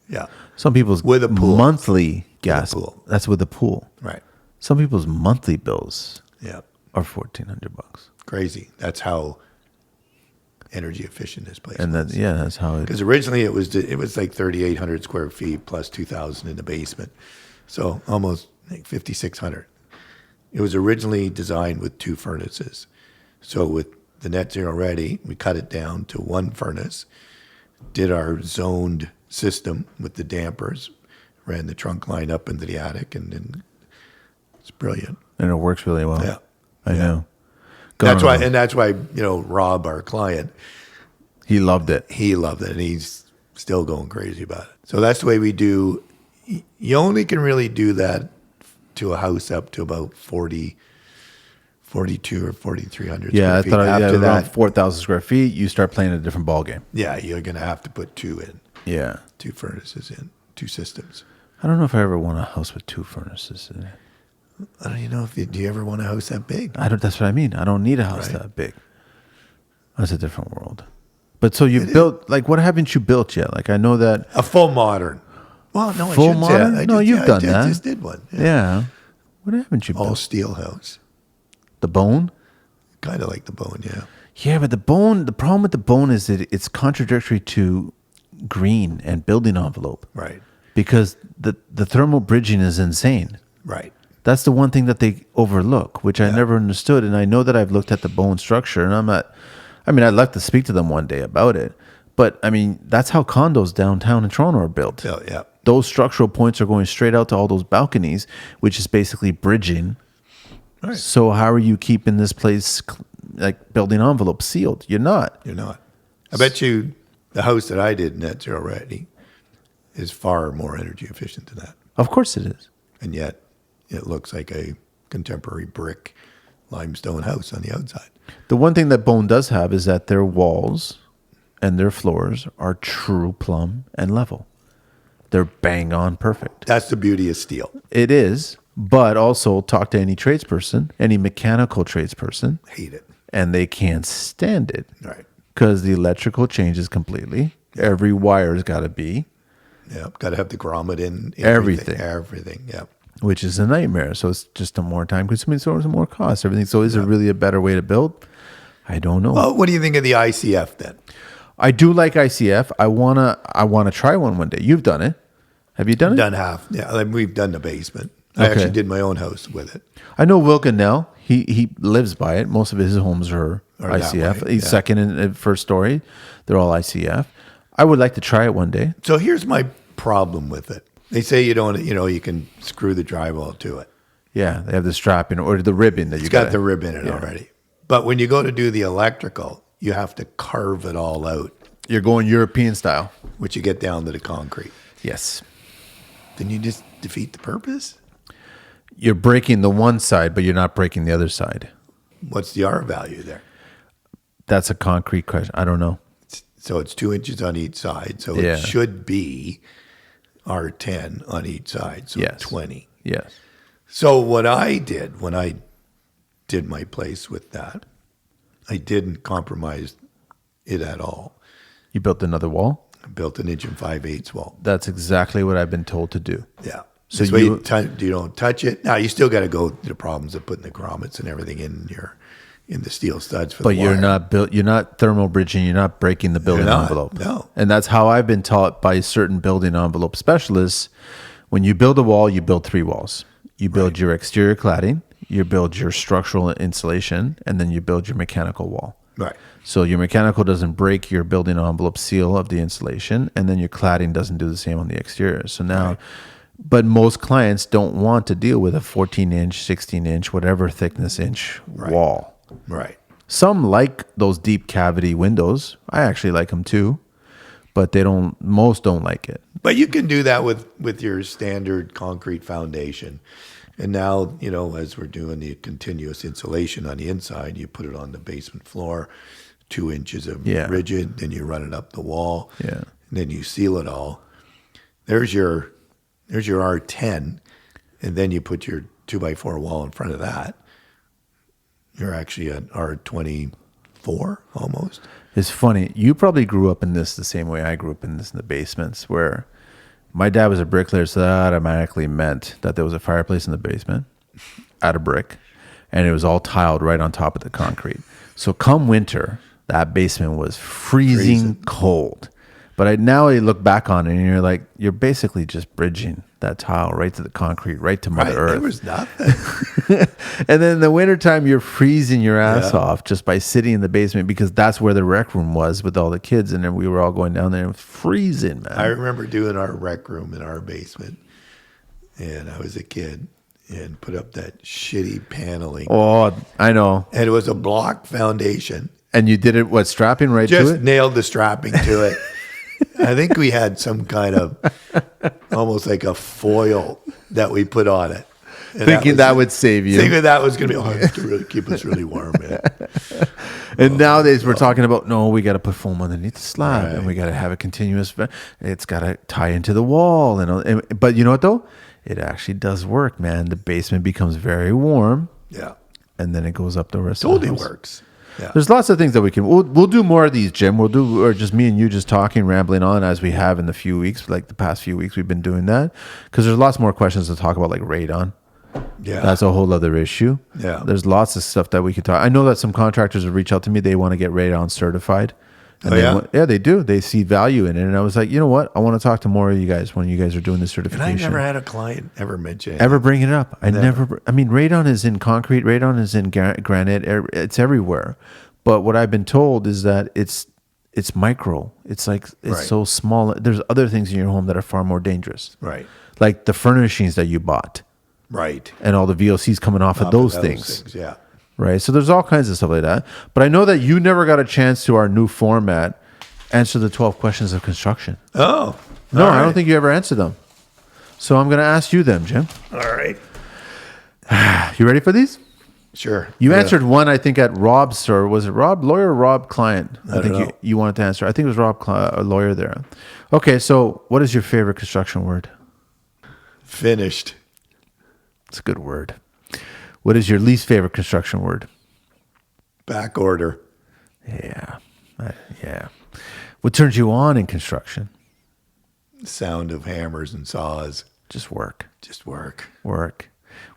Yeah. Some people's With a pool. monthly gas. pool. That's with a pool. Right. Some people's monthly bills Yeah. are $1,400. Crazy. That's how energy efficient this place And was. that's how it. Because originally it was like 3,800 square feet plus 2,000 in the basement, so almost like 5,600. It was originally designed with 2 furnaces. So with the Net Zero Ready, we cut it down to 1 furnace, did our zoned system with the dampers, ran the trunk line up into the attic, and then it's brilliant. And it works really well. Yeah. I Yeah. know. That's Gone. why Rob, our client, He loved it. he loved it, and he's still going crazy about it. So that's the way we do. You only can really do that to a house up to about 42 or 4,300 Yeah, I square feet. thought After around that, 4,000 square feet, you start playing a different ball game. yeah, you're going to have to put 2 in, Yeah. 2 furnaces in, 2 systems. I don't know if I ever want a house with 2 furnaces in it. I don't even know do you ever want a house that big? That's what I mean. I don't need a house Right. that big. That's a different world. But so you've built, like, what haven't you built yet? Like, I know that. A full modern. Well, no, Full I shouldn't say modern? that. No, you've done that. I just did one. Yeah. What haven't you All built? steel house. The bone? Kind of like the bone, yeah. Yeah, but the problem with the bone is that it's contradictory to green and building envelope Right, because the thermal bridging is insane. right. That's the one thing that they overlook, which I never understood. And I know that I've looked at the bone structure, and I'd like to speak to them one day about it. But I mean, that's how condos downtown in Toronto are built. So, yeah. Those structural points are going straight out to all those balconies, which is basically bridging. Right. So how are you keeping this place like building envelope sealed? You're not. You're not. I bet you the house that I did Net Zero Ready is far more energy efficient than that. Of course it is. And yet it looks like a contemporary brick limestone house on the outside. The one thing that Bone does have is that their walls and their floors are true plumb and level. They're bang on perfect. That's the beauty of steel. It is, but also talk to any tradesperson, any mechanical tradesperson, Hate it. and they can't stand it Right. because the electrical changes completely. Every wire's got to be, Yeah. Got to have the grommet in. Everything. Everything. Yeah. which is a nightmare. So it's just a more time consuming, so it's more cost. Everything. So is it really a better way to build? I don't know. Well, what do you think of the ICF then? I do like ICF. I wanna try one day. You've done it. Have you done it? Done half. Yeah. Like we've done the basement. I Okay. actually did my own house with it. I know Will Gunnell. He lives by it. Most of his homes are Are that ICF. way, He's yeah. second and first story. They're all ICF. I would like to try it one day. So here's my problem with it. They say you don't, you can screw the drywall to it. Yeah, they have the strap in or the ribbon that you It's got the rib in it already. But when you go to do the electrical, you have to carve it all out, You're going European style. which you get down to the concrete. Yes. Then you just defeat the purpose. You're breaking the one side, but you're not breaking the other side. What's the R value there? That's a concrete question. I don't know. So it's 2 inches on each side. So Yeah. it should be R10 on each side. So Yes. 20. Yes. So what I did when I did my place with that, I didn't compromise it at all. You built another wall? I built an 1.5 wall. That's exactly what I've been told to do. Yeah. So So you- you don't touch it. Now you still got to go through the problems of putting the grommets and everything in the steel studs for But the you're wire. you're not thermal bridging, you're not breaking the building You're not, envelope. no. And that's how I've been taught by certain building envelope specialists. When you build a wall, you build 3 walls. You build your exterior cladding, you build your structural insulation, and then you build your mechanical wall. Right. So your mechanical doesn't break your building envelope seal of the insulation, and then your cladding doesn't do the same on the exterior. So now, but most clients don't want to deal with a 14-inch, 16-inch, whatever thickness inch wall. Right. Some like those deep cavity windows. I actually like them too, but most don't like it. But you can do that with your standard concrete foundation. And now, as we're doing the continuous insulation on the inside, you put it on the basement floor, 2 inches of rigid, then you run it up the wall, Yeah. and then you seal it all. There's your R10, and then you put your 2x4 wall in front of that. You're actually at R24 almost. It's funny. You probably grew up in this the same way I grew up in this in the basements, where My dad was a bricklayer, so that automatically meant that there was a fireplace in the basement out of brick, and it was all tiled right on top of the concrete. So come winter, that basement was freezing cold. But now I look back on it, and you're like, you're basically just bridging that tile right to the concrete, right to Mother Earth. There was nothing. And then in the wintertime, you're freezing your ass off just by sitting in the basement, because that's where the rec room was with all the kids. And then we were all going down there. It was freezing, man. I remember doing our rec room in our basement, and I was a kid, and put up that shitty paneling. Oh, I know. And it was a block foundation. And you did it, what, strapping right to Just it? nailed the strapping to it. I think we had some kind of almost like a foil that we put on it. And Thinking that would save you. Thinking that was going to be, to really keep us really warm. Man. And nowadays we're talking about, no, we got to put foam underneath the slab, and we got to have a continuous, it's got to tie into the wall. But you know what though? It actually does work, man. The basement becomes very warm. Yeah. And then it goes up the rest of the house. Totally works. Yeah. There's lots of things that we'll do more of these, Jim. Or just me and you just talking, rambling on as we have in the few weeks, like the past few weeks we've been doing that. Because there's lots more questions to talk about, like radon. Yeah. That's a whole other issue. Yeah. There's lots of stuff that we could talk. I know that some contractors have reached out to me. They want to get radon certified. And yeah, they do. They see value in it. And I was like, you know what? I want to talk to more of you guys when you guys are doing the certification. And I never had a client ever mention it. Ever bring it up. I mean, radon is in concrete. Radon is in granite. It's everywhere. But what I've been told is that it's micro. It's like, it's so small. There's other things in your home that are far more dangerous. Right. Like the furnishings that you bought. Right. And all the VOCs coming off of those things. Yeah. Right. So there's all kinds of stuff like that. But I know that you never got a chance to our new format, answer the 12 questions of construction. Oh. No, I don't think you ever answered them. So I'm going to ask you them, Jim. All right. You ready for these? Sure. You answered one, I think, at Rob's, or was it Rob Lawyer or Rob Client? I think know. you wanted to answer. I think it was Rob Lawyer there. Okay, so what is your favorite construction word? Finished. It's a good word. What is your least favorite construction word? Back order. Yeah. Yeah. What turns you on in construction? Sound of hammers and saws. Just work. Just work. Work.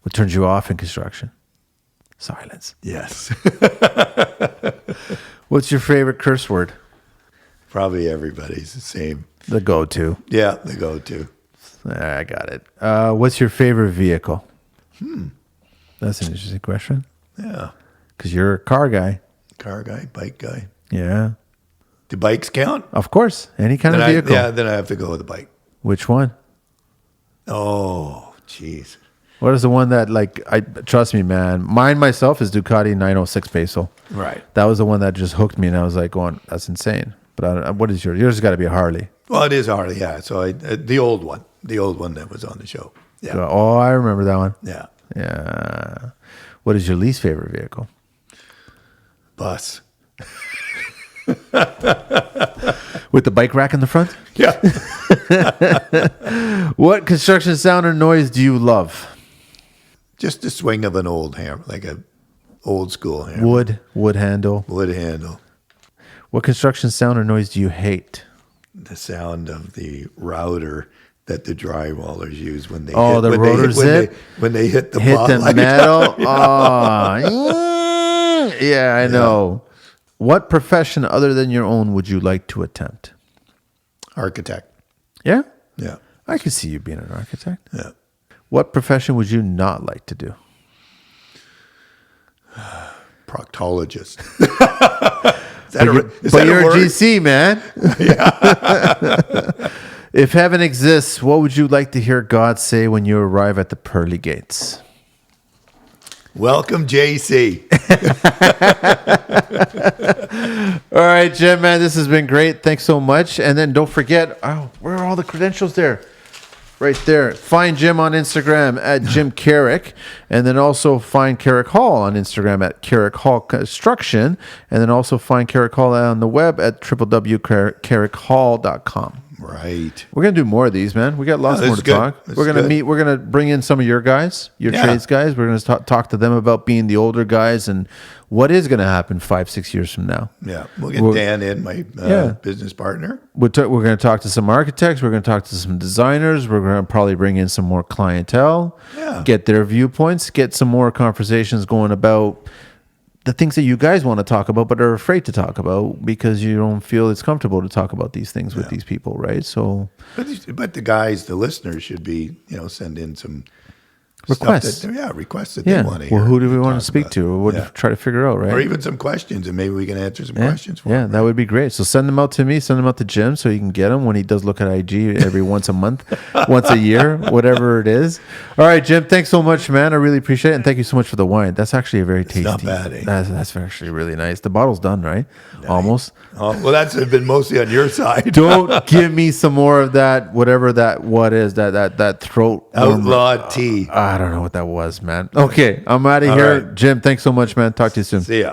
What turns you off in construction? Silence. Yes. What's your favorite curse word? Probably everybody's the same. The go-to. Yeah, the go-to. I got it. What's your favorite vehicle? That's an interesting question. Yeah. Because you're a car guy. Car guy, bike guy. Yeah. Do bikes count? Of course. Any kind of vehicle. Then I have to go with the bike. Which one? Oh, jeez. What is the one that, like, trust me, man. Mine myself is Ducati 906 Peso. Right. That was the one that just hooked me, and I was like, going, that's insane. But what is yours? Yours has got to be a Harley. Well, it is Harley, yeah. So the old one that was on the show. Yeah. Oh, I remember that one. Yeah. Yeah. What is your least favorite vehicle? Bus. With the bike rack in the front? Yeah. What construction sound or noise do you love? Just the swing of an old hammer, like a old school hammer. Wood handle. Wood handle. What construction sound or noise do you hate? The sound of the router that the drywallers use when they when they hit the metal. Oh, yeah, I know. What profession other than your own would you like to attempt? Architect. Yeah? Yeah. I could see you being an architect. Yeah. What profession would you not like to do? Proctologist. But you're a GC, man. Yeah. If heaven exists, what would you like to hear God say when you arrive at the pearly gates? Welcome, JC. All right, Jim, man, this has been great. Thanks so much. And then don't forget, where are all the credentials there? Right there. Find Jim on Instagram at Jim Carrick. And then also find Carrick Hall on Instagram at Carrick Hall Construction. And then also find Carrick Hall on the web at www.carrickhall.com. Right. We're gonna do more of these, man. We got lots Yeah, more that's to good. talk. That's We're gonna good. meet. We're gonna bring in some of your guys, your Yeah. trades guys. We're gonna talk to them about being the older guys and what is gonna happen 5-6 years from now. Yeah. We'll get We're- Dan in, my Yeah. business partner. We're going to talk to some architects. We're going to talk to some designers. We're going to probably bring in some more clientele, Yeah. get their viewpoints, get some more conversations going about the things that you guys want to talk about but are afraid to talk about because you don't feel it's comfortable to talk about these things with these people, right? So But the guys, the listeners should be, send in some Requests. Stuff that, requests that yeah, they want to hear. well, who do we want to talk speak about. to? Or what Yeah. try to figure out, right? Or even some questions, and maybe we can answer some Yeah, questions for yeah, them. that would be great. So send them out to me, send them out to Jim so you can get them when he does look at IG every once a month, once a year, whatever it is. All right, Jim, thanks so much, man. I really appreciate it. And thank you so much for the wine. That's actually a very tasty. not bad, eh? That's actually really nice. The bottle's done, right? Almost. Oh, well, that's been mostly on your side. Don't give me some more of that, whatever that throat. Outlaw tea. I don't know what that was, man. Okay, I'm out of All here. right. Jim, thanks so much, man. Talk to you soon. See ya.